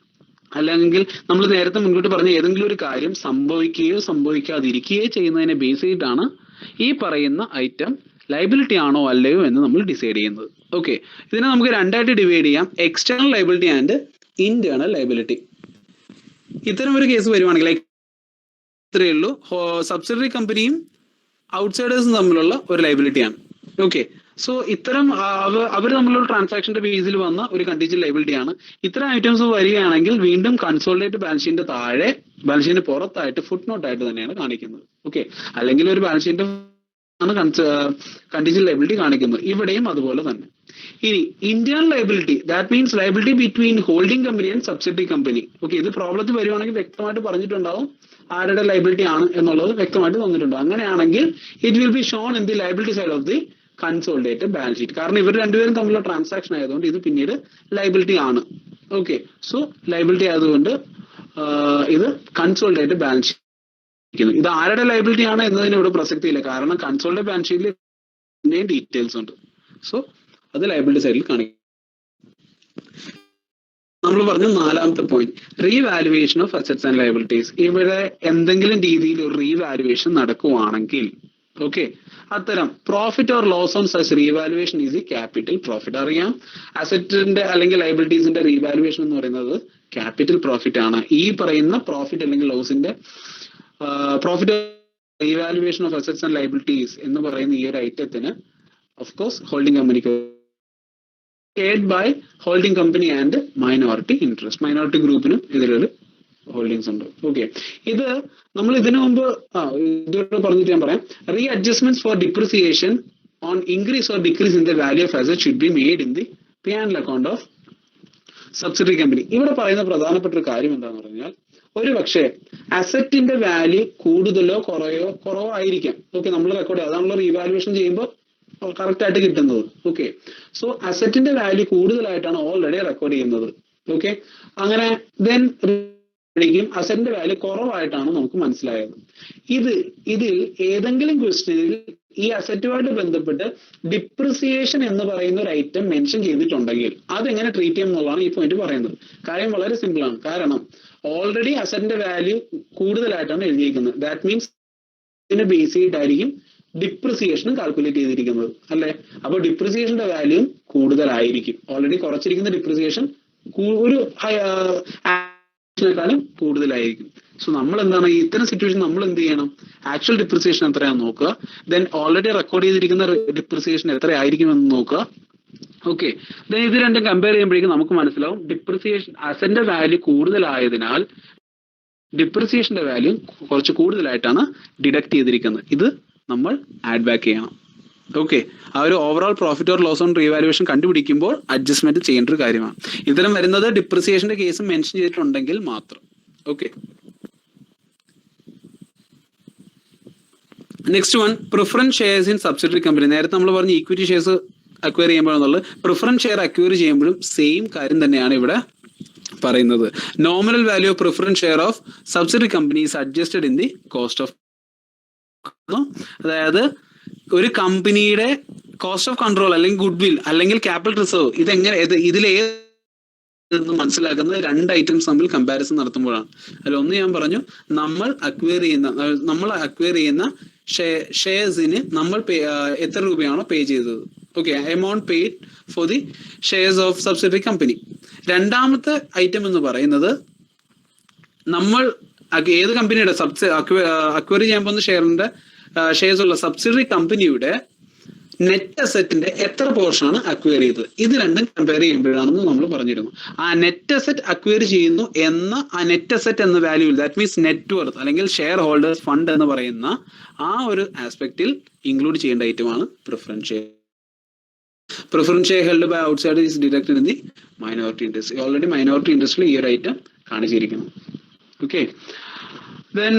അല്ലെങ്കിൽ നമ്മൾ നേരത്തെ മുൻകൂട്ടി പറഞ്ഞ ഏതെങ്കിലും ഒരു കാര്യം സംഭവിക്കുകയോ സംഭവിക്കാതിരിക്കുകയോ ചെയ്യുന്നതിനെ ബേസ് ചെയ്തിട്ടാണ് ഈ പറയുന്ന ഐറ്റം ലയബിലിറ്റി ആണോ അല്ലയോ എന്ന് നമ്മൾ ഡിസൈഡ് ചെയ്യുന്നത്. ഓക്കെ, ഇതിനെ നമുക്ക് രണ്ടായിട്ട് ഡിവൈഡ് ചെയ്യാം, external liability and internal liability. ഇത്തരം ഒരു കേസ് വരുവാണെങ്കിൽ ഇത്രയേ ഉള്ളൂ, സബ്സിഡറി കമ്പനിയും ഔട്ട്സൈഡേഴ്സും തമ്മിലുള്ള ഒരു ലയബിലിറ്റിയാണ്. ഓക്കെ, സോ ഇത്തരം അവർ തമ്മിലുള്ള ട്രാൻസാക്ഷന്റെ ബേസിൽ വന്ന ഒരു കണ്ടിൻജന്റ് ലയബിലിറ്റി ആണ്. ഇത്തരം ഐറ്റംസ് വരികയാണെങ്കിൽ വീണ്ടും കൺസോളിഡേറ്റഡ് ബാലൻസ് ഷീറ്റിന്റെ താഴെ, ബാലൻസ് ഷീറ്റിന്റെ പുറത്തായിട്ട് ഫുട് നോട്ട് ആയിട്ട് തന്നെയാണ് കാണിക്കുന്നത്. ഓക്കെ, അല്ലെങ്കിൽ ഒരു ബാലൻസ് ഷീറ്റിന്റെ ആണ് കണ്ടിൻജന്റ് ലയബിലിറ്റി കാണിക്കുന്നത്. ഇവിടെയും അതുപോലെ തന്നെ. ഇനി internal liability, that means liability between holding company and subsidiary company. Okay, ഇത് പ്രോബ്ലത്തിൽ വരുവാണെങ്കിൽ വ്യക്തമായിട്ട് പറഞ്ഞിട്ടുണ്ടാവും ആരുടെ ലയബിലിറ്റി ആണ് എന്നുള്ളത് വ്യക്തമായിട്ട് തന്നിട്ടുണ്ടാവും. അങ്ങനെയാണെങ്കിൽ it will be shown in the liability side of the consolidated balance sheet. കാരണം ഇവർ രണ്ടുപേരും തമ്മിലുള്ള ട്രാൻസാക്ഷൻ ആയതുകൊണ്ട് ഇത് പിന്നീട് ലയബിലിറ്റി ആണ്. ഓക്കെ, സോ ലയബിലിറ്റി ആയതുകൊണ്ട് ഇത് കൺസോളിഡേറ്റഡ് ബാലൻസ് ഷീറ്റ്. ഇത് ആരുടെ ലയബിലിറ്റി ആണ് എന്നതിന് ഇവിടെ പ്രസക്തിയില്ല, കാരണം കൺസോളിഡേറ്റഡ് ബാലൻസ് ഷീറ്റിൽ ഡീറ്റെയിൽസ് ഉണ്ട്. സോ അത് ലയബിലിറ്റി സൈഡിൽ കാണിക്കും. നമ്മൾ പറഞ്ഞ നാലാമത്തെ point, revaluation of assets and liabilities. ഇവിടെ എന്തെങ്കിലും രീതിയിൽ ഒരു റീവാലുവേഷൻ നടക്കുവാണെങ്കിൽ, ഓക്കെ, അത്തരം profit or loss on such revaluation is ഈ ക്യാപിറ്റൽ പ്രോഫിറ്റ്. അറിയാം, അസറ്റിന്റെ അല്ലെങ്കിൽ ലയബിലിറ്റീസിന്റെ റീവാലുവേഷൻ എന്ന് പറയുന്നത് ക്യാപിറ്റൽ പ്രോഫിറ്റ് ആണ്. ഈ പറയുന്ന പ്രോഫിറ്റ് അല്ലെങ്കിൽ ലോസിന്റെ profit revaluation of assets and liabilities എന്ന് പറയുന്ന ഈ ഒരു ഐറ്റത്തിന് ഓഫ് കോഴ്സ് ഹോൾഡിംഗ് കമ്പനിക്ക് paid by holding company and minority interest. Minority ഗ്രൂപ്പിനും ഇതിലൊരു ഹോൾഡിങ്സ് ഉണ്ട്. ഓക്കെ, ഇത് നമ്മൾ ഇതിനു മുമ്പ് ഇതുവരെ പറഞ്ഞിട്ട് ഞാൻ പറയാം, re adjustments for depreciation on increase or decrease in the value of asset should be made in the P&L account of subsidiary company. ഇവിടെ പറയുന്ന പ്രധാനപ്പെട്ട ഒരു കാര്യം എന്താണെന്ന് പറഞ്ഞാൽ, ഒരു പക്ഷേ അസറ്റിന്റെ വാല്യൂ കൂടുതലോ കുറവോ ആയിരിക്കാം. ഓക്കെ, നമ്മൾ റെക്കോർഡ് ചെയ്യാം, അതാണല്ലോ റീവാലുവേഷൻ ചെയ്യുമ്പോൾ കറക്റ്റ് ആയിട്ട് കിട്ടുന്നത്. ഓക്കെ, സോ അസറ്റിന്റെ വാല്യൂ കൂടുതലായിട്ടാണ് ഓൾറെഡി റെക്കോർഡ് ചെയ്യുന്നത്. ഓക്കെ, അങ്ങനെ ദെൻ അസറ്റിന്റെ വാല്യൂ കുറവായിട്ടാണ് നമുക്ക് മനസ്സിലായത്. ഇതിൽ ഏതെങ്കിലും ക്വസ്റ്റ്യനിൽ ഈ അസറ്റുമായിട്ട് ബന്ധപ്പെട്ട് ഡിപ്രിസിയേഷൻ എന്ന് പറയുന്ന ഒരു ഐറ്റം മെൻഷൻ ചെയ്തിട്ടുണ്ടെങ്കിൽ അതെങ്ങനെ ട്രീറ്റ് ചെയ്യും എന്നുള്ളതാണ് ഈ പോയിന്റ് പറയുന്നത്. കാര്യം വളരെ സിമ്പിൾ ആണ്, കാരണം ഓൾറെഡി അസറ്റിന്റെ വാല്യൂ കൂടുതലായിട്ടാണ് എഴുതിയിരിക്കുന്നത്. ദാറ്റ് മീൻസ് ഇതിനെ ബേസ് ചെയ്തിട്ടായിരിക്കും ഡിപ്രിസിയേഷനും കാൽക്കുലേറ്റ് ചെയ്തിരിക്കുന്നത്, അല്ലെ? അപ്പൊ ഡിപ്രിസിയേഷന്റെ വാല്യൂ കൂടുതലായിരിക്കും. ഓൾറെഡി കുറച്ചിരിക്കുന്ന ഡിപ്രിസിയേഷൻ ഒരു ാലും കൂടുതലായിരിക്കും. സോ നമ്മൾ എന്താണ് ഇത്തരം സിറ്റുവേഷൻ നമ്മൾ എന്ത് ചെയ്യണം, ആക്ച്വൽ ഡിപ്രിസിയേഷൻ എത്രയാണെന്ന് നോക്കുക, ദെൻ ഓൾറെഡി റെക്കോർഡ് ചെയ്തിരിക്കുന്ന ഡിപ്രിസിയേഷൻ എത്രയായിരിക്കും എന്ന് നോക്കുക. ഓക്കെ, ദെൻ ഇത് രണ്ടും കമ്പയർ ചെയ്യുമ്പോഴേക്കും നമുക്ക് മനസ്സിലാവും ഡിപ്രിസിയേഷൻ അസറ്റിന്റെ വാല്യൂ കൂടുതലായതിനാൽ ഡിപ്രിസിയേഷന്റെ വാല്യൂ കുറച്ച് കൂടുതലായിട്ടാണ് ഡിഡക്ട് ചെയ്തിരിക്കുന്നത്. ഇത് നമ്മൾ ആഡ് ബാക്ക് ചെയ്യണം. ഓക്കെ, ആ ഒരു overall profit or loss on revaluation കണ്ടുപിടിക്കുമ്പോൾ അഡ്ജസ്റ്റ്മെന്റ് ചെയ്യേണ്ട ഒരു കാര്യമാണ്. ഇത്തരം വരുന്നത് ഡിപ്രിസിയേഷന്റെ കേസ് മെൻഷൻ ചെയ്തിട്ടുണ്ടെങ്കിൽ മാത്രം. Okay, next one, preference shares in subsidiary company. നേരത്തെ നമ്മൾ പറഞ്ഞ ഈക്വിറ്റി ഷെയർസ് അക്വയർ ചെയ്യുമ്പോഴെന്നുള്ളത്, പ്രിഫറൻസ് ഷെയർ അക്വയർ ചെയ്യുമ്പോഴും സെയിം കാര്യം തന്നെയാണ് ഇവിടെ പറയുന്നത്. Nominal value of preference share of subsidiary company is adjusted in the cost of അതായത് ഒരു കമ്പനിയുടെ കോസ്റ്റ് ഓഫ് കൺട്രോൾ അല്ലെങ്കിൽ ഗുഡ് വിൽ അല്ലെങ്കിൽ ക്യാപിറ്റൽ റിസർവ് ഇതെങ്ങനെ മനസ്സിലാക്കുന്നത് രണ്ട് ഐറ്റംസ് തമ്മിൽ കമ്പാരിസൺ നടത്തുമ്പോഴാണ്. അതിലൊന്ന് ഞാൻ പറഞ്ഞു, നമ്മൾ അക്വയർ ചെയ്യുന്ന ഷെയർസിന് നമ്മൾ എത്ര രൂപയാണോ പേ ചെയ്തത്. Okay, amount paid for the shares of subsidiary company. രണ്ടാമത്തെ ഐറ്റം എന്ന് പറയുന്നത് നമ്മൾ ഏത് കമ്പനിയുടെ അക്വയർ ചെയ്യാൻ പോകുന്ന ഷെയർസ് ഉള്ള സബ്സിഡറി കമ്പനിയുടെ നെറ്റ് അസെറ്റിന്റെ എത്ര പോർഷനാണ് അക്വയർ ചെയ്തത്. ഇത് രണ്ടും കമ്പയർ ചെയ്യുമ്പോഴാണെന്ന് നമ്മൾ പറഞ്ഞിരുന്നു. ആ നെറ്റ് അസെറ്റ് അക്വയർ ചെയ്യുന്നു എന്ന ആ നെറ്റ് അസെറ്റ് എന്ന value, that means net worth അല്ലെങ്കിൽ ഷെയർ ഹോൾഡേഴ്സ് ഫണ്ട് എന്ന് പറയുന്ന ആ ഒരു ആസ്പെക്റ്റിൽ ഇൻക്ലൂഡ് ചെയ്യേണ്ട ഐറ്റമാണ് preference share. Preference share held by outside is deducted in the minority interest. Already minority ഇൻട്രസ്റ്റിൽ ഈ ഒരു ഐറ്റം കാണിച്ചിരിക്കുന്നു. Okay, then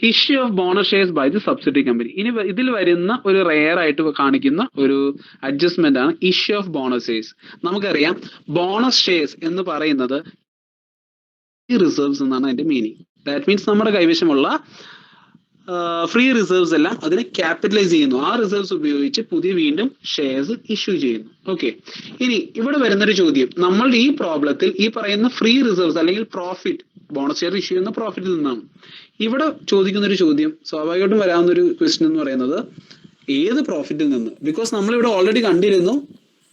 issue of bonus shares by the subsidiary company. ഇനി ഇതിൽ വരുന്ന ഒരു റെയർ ആയിട്ട് കാണിക്കുന്ന ഒരു അഡ്ജസ്റ്റ്മെന്റ് ആണ് ഇഷ്യൂ ഓഫ് ബോണസ് ഷെയർസ്. നമുക്കറിയാം ബോണസ് ഷെയർസ് എന്ന് പറയുന്നത് റിസർവ്സ് എന്നാണ് അതിന്റെ മീനിങ്. ദാറ്റ് മീൻസ് നമ്മുടെ കൈവശമുള്ള ഫ്രീ റിസർവ്സ് എല്ലാം അതിനെ ക്യാപിറ്റലൈസ് ചെയ്യുന്നു. ആ റിസർവ്സ് ഉപയോഗിച്ച് വീണ്ടും ഷെയർസ് ഇഷ്യൂ ചെയ്യുന്നു. ഓക്കെ, ഇനി ഇവിടെ വരുന്നൊരു ചോദ്യം, നമ്മൾ ഈ പ്രോബ്ലത്തിൽ ഈ പറയുന്ന ഫ്രീ റിസർവ്സ് അല്ലെങ്കിൽ പ്രോഫിറ്റ്, ബോണസ് ഷെയർ ഇഷ്യൂ ചെയ്യുന്ന പ്രോഫിറ്റിൽ നിന്നാണ്. ഇവിടെ ചോദിക്കുന്ന ഒരു ചോദ്യം, സ്വാഭാവികമായിട്ടും വരാവുന്ന ഒരു ക്വസ്റ്റ്യൻ എന്ന് പറയുന്നത് ഏത് പ്രോഫിറ്റിൽ നിന്ന്? ബിക്കോസ് നമ്മൾ ഇവിടെ ഓൾറെഡി കണ്ടിരുന്നു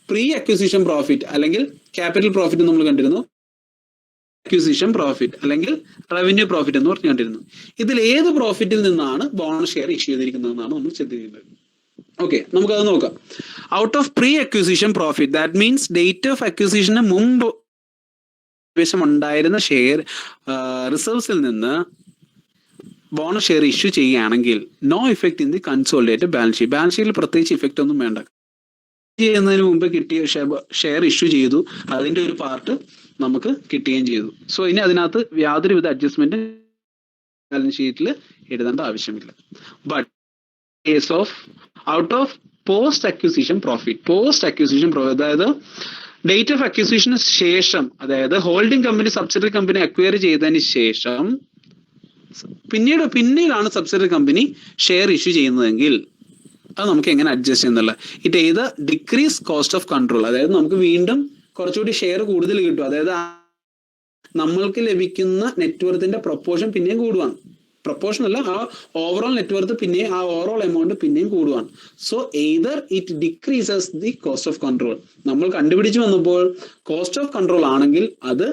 പ്രീ അക്വിസിഷൻ പ്രോഫിറ്റ് അല്ലെങ്കിൽ ക്യാപിറ്റൽ പ്രോഫിറ്റ് നമ്മൾ കണ്ടിരുന്നു, അക്വിസിഷൻ പ്രോഫിറ്റ് അല്ലെങ്കിൽ റവന്യൂ പ്രോഫിറ്റ് എന്ന് പറഞ്ഞു കണ്ടിരുന്നു. ഇതിൽ ഏത് പ്രോഫിറ്റിൽ നിന്നാണ് ബോണസ് ഷെയർ ഇഷ്യൂ ചെയ്തിരിക്കുന്നതെന്നാണ് നമ്മൾ ചിന്തിക്കുന്നത്. ഓക്കെ, നമുക്കത് നോക്കാം. Out of pre acquisition profit, that means date of അക്വിസിഷന് മുമ്പ് ഉണ്ടായിരുന്ന ഷെയർ റിസർവ്സിൽ നിന്ന് ബോണസ് ഷെയർ ഇഷ്യൂ ചെയ്യുകയാണെങ്കിൽ no effect in the consolidated balance sheet. Balance ഷീറ്റിൽ പ്രത്യേകിച്ച് ഇഫക്റ്റ് ഒന്നും വേണ്ട. ചെയ്യുന്നതിന് മുമ്പ് കിട്ടിയ ഷെയർ ഇഷ്യൂ ചെയ്തു, അതിന്റെ ഒരു പാർട്ട് നമുക്ക് കിട്ടുകയും ചെയ്തു. സോ ഇനി അതിനകത്ത് യാതൊരുവിധ അഡ്ജസ്റ്റ്മെന്റ് ബാലൻസ് ഷീറ്റിൽ എഴുതേണ്ട ആവശ്യമില്ല. But case of out of post acquisition profit, അതായത് ഡേറ്റ് ഓഫ് അക്വിസിഷന് ശേഷം, അതായത് holding company subsidiary company acquire ചെയ്തതിന് ശേഷം പിന്നീടാണ് സബ്സിഡറി കമ്പനി ഷെയർ ഇഷ്യൂ ചെയ്യുന്നതെങ്കിൽ അത് നമുക്ക് എങ്ങനെ അഡ്ജസ്റ്റ് ചെയ്യുന്നില്ല. ഇറ്റ് ഏത് ഡിക്രീസ് കോസ്റ്റ് ഓഫ് കൺട്രോൾ, അതായത് നമുക്ക് വീണ്ടും കുറച്ചുകൂടി ഷെയർ കൂടുതൽ കിട്ടും. അതായത് നമ്മൾക്ക് ലഭിക്കുന്ന നെറ്റ്വർത്തിന്റെ പ്രൊപ്പോർഷൻ പിന്നെയും കൂടുവാണ്. പ്രൊപ്പോർഷൻ അല്ല, ആ ഓവറോൾ നെറ്റ്വർത്ത് പിന്നെയും ആ ഓവറോൾ എമൗണ്ട് പിന്നെയും കൂടുവാണ്. So either it decreases the cost of control. നമ്മൾ കണ്ടുപിടിച്ചു വന്നപ്പോൾ കോസ്റ്റ് ഓഫ് കൺട്രോൾ ആണെങ്കിൽ അത്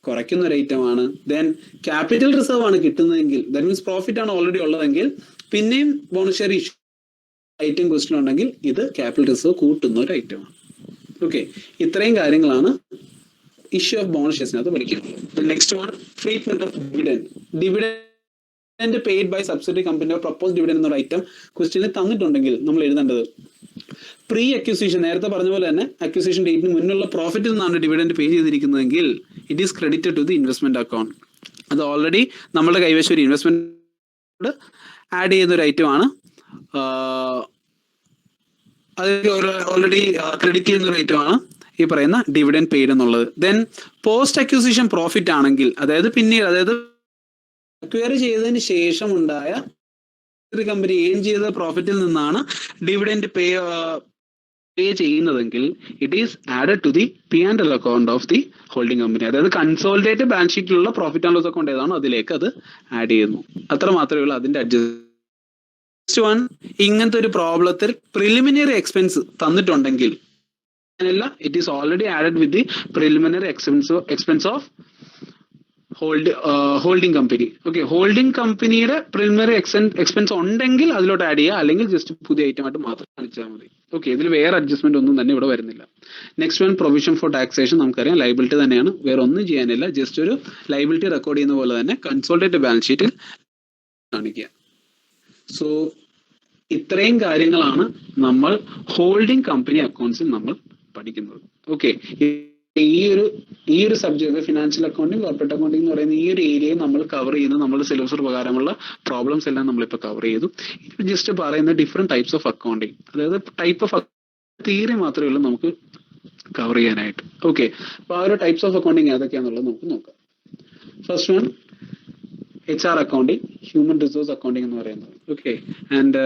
കുറയ്ക്കുന്ന ഒരു ഐറ്റം ആണ്. ദെൻ ക്യാപിറ്റൽ റിസർവ് ആണ് കിട്ടുന്നതെങ്കിൽ, ദാറ്റ് മീൻസ് പ്രോഫിറ്റ് ആണ് ഓൾറെഡി ഉള്ളതെങ്കിൽ പിന്നെയും bonus share issue item question ഉണ്ടെങ്കിൽ ഇത് ക്യാപിറ്റൽ റിസർവ് കൂട്ടുന്ന ഒരു ഐറ്റമാണ്. ഓക്കെ, ഇത്രയും കാര്യങ്ങളാണ് ഇഷ്യൂ ഓഫ് ബോണസ് ഷെയർസിനകത്ത് പഠിക്കുന്നത്. Next one, treatment of dividend paid by subsidiary company or propose dividend എന്നൊരു ഐറ്റം ക്വസ്റ്റ്യനിൽ തന്നിട്ടുണ്ടെങ്കിൽ നമ്മൾ എഴുതേണ്ടത് പ്രീ അക്വിസിഷൻ, നേരത്തെ പറഞ്ഞ പോലെ തന്നെ അക്വിസിഷൻ ഡേറ്റിന് മുന്നുള്ള പ്രോഫിറ്റിൽ നിന്നാണ് ഡിവിഡൻഡ് പേ ചെയ്തിരിക്കുന്നതെങ്കിൽ it is credited to the investment account. അത് ഓൾറെഡി നമ്മുടെ കൈവശം ഒരു ഇൻവെസ്റ്റ്മെന്റ് ആഡ് ചെയ്യുന്ന ഒരു ഐറ്റം ആണ്. അത് ഓൾറെഡി ക്രെഡിറ്റ് ചെയ്യുന്ന ഒരു ഐറ്റം ആണ് ഈ പറയുന്ന ഡിവിഡൻഡ് പെയ്ഡ് എന്നുള്ളത്. ദെൻ പോസ്റ്റ് അക്വിസിഷൻ പ്രോഫിറ്റ് ആണെങ്കിൽ, അതായത് പിന്നീട്, അതായത് അക്വയർ ചെയ്തതിന് ശേഷം ഉണ്ടായ കമ്പനി ഏൺ ചെയ്ത പ്രോഫിറ്റിൽ നിന്നാണ് ഡിവിഡൻഡ് പേ ചെയ്യുന്നതെങ്കിൽ it is added to the P&L account of the holding company. അതായത് കൺസോളിഡേറ്റഡ് ബാലൻസ് ഷീറ്റിലുള്ള പ്രോഫിറ്റ് ആൻഡ് ലോസ് അക്കൗണ്ട് ഏതാണോ അതിലേക്ക് അത് ആഡ് ചെയ്യുന്നു. അത്ര മാത്രമേ ഉള്ളൂ അതിന്റെ അഡ്ജസ്റ്റ് വൺ. ഇങ്ങനത്തെ ഒരു പ്രോബ്ലത്തിൽ പ്രിലിമിനറി എക്സ്പെൻസ് തന്നിട്ടുണ്ടെങ്കിൽ it is already added with the preliminary expense of holding company. Okay, holding കമ്പനിയുടെ പ്രിലിമിനറി എക്സ്പെൻസ് ഉണ്ടെങ്കിൽ അതിലോട്ട് ആഡ് ചെയ്യുക, അല്ലെങ്കിൽ ജസ്റ്റ് പുതിയ ഐറ്റം ആയിട്ട് മാത്രം കാണിച്ചാൽ മതി. ഓക്കെ, ഇതിൽ വേറെ അഡ്ജസ്റ്റ്മെന്റ് ഒന്നും തന്നെ ഇവിടെ വരുന്നില്ല. Next one, provision for taxation. നമുക്കറിയാം ലൈബിലിറ്റി തന്നെയാണ്, വേറെ ഒന്നും ചെയ്യാനില്ല. ജസ്റ്റ് ഒരു ലൈബിലിറ്റി റെക്കോർഡ് ചെയ്യുന്ന പോലെ തന്നെ കൺസോളിഡേറ്റഡ് ബാലൻസ് ഷീറ്റിൽ കാണിക്കുക. സോ ഇത്രയും കാര്യങ്ങളാണ് നമ്മൾ ഹോൾഡിംഗ് കമ്പനി അക്കൗണ്ട്സിൽ നമ്മൾ പഠിക്കുന്നത്. ഓക്കെ, ഈ ഒരു subject financial accounting, corporate accounting എന്ന് പറയുന്ന ഈ ഒരു ഏരിയയിൽ നമ്മൾ കവർ ചെയ്യുന്ന നമ്മുടെ സിലബസ് പ്രകാരമുള്ള പ്രോബ്ലംസ് എല്ലാം നമ്മളിപ്പോൾ കവർ ചെയ്തു. ജസ്റ്റ് പറയുന്ന ഡിഫറെന്റ് ടൈപ്സ് ഓഫ് അക്കൗണ്ടിങ്, അതായത് ടൈപ്പ് ഓഫ് തിയറി മാത്രമേ ഉള്ളൂ നമുക്ക് കവർ ചെയ്യാനായിട്ട്. ഓക്കെ, അപ്പോൾ ആ ഒരു ടൈപ്സ് ഓഫ് അക്കൗണ്ടിങ് ഏതൊക്കെയാണെന്നുള്ളത് നമുക്ക് നോക്കാം. First one, HR accounting, human resource accounting എന്ന് പറയുന്നത്. ഓക്കെ, ആൻഡ്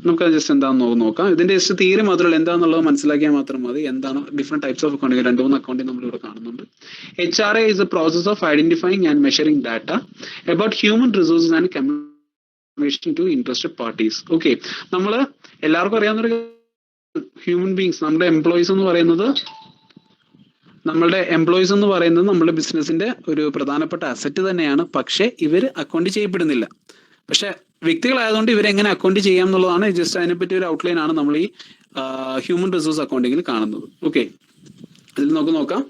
നമുക്ക് ജസ്റ്റ് എന്താണെന്ന് നോക്കാം. ഇതിന്റെ ജസ്റ്റ് തിയറി മാത്രമല്ല, എന്താണെന്നുള്ളത് മനസ്സിലാക്കിയാൽ മാത്രം മതി. എന്താണ് different types of accounting, 2-3 accounting നമ്മളിവിടെ കാണുന്നുണ്ട്. HRA is a process of identifying and measuring data about human resources and communication to interested parties. Okay, നമ്മള് എല്ലാവർക്കും അറിയാവുന്നൊരു ഹ്യൂമൻ ബീങ്സ്, നമ്മുടെ എംപ്ലോയീസ് എന്ന് പറയുന്നത് നമ്മുടെ ബിസിനസിന്റെ ഒരു പ്രധാനപ്പെട്ട അസറ്റ് തന്നെയാണ്. പക്ഷെ ഇവർ അക്കൗണ്ട് ചെയ്യപ്പെടുന്നില്ല. പക്ഷെ വ്യക്തികളായതുകൊണ്ട് ഇവരെങ്ങനെ അക്കൗണ്ട് ചെയ്യാം എന്നുള്ളതാണ്. ജസ്റ്റ് അതിനെപ്പറ്റി ഒരു ഔട്ട്ലൈൻ ആണ് നമ്മൾ ഈ ഹ്യൂമൻ റിസോഴ്സ് അക്കൗണ്ടിങ്ങിൽ കാണുന്നത്. ഓക്കെ, ഇതിൽ നമുക്ക് നോക്കാം.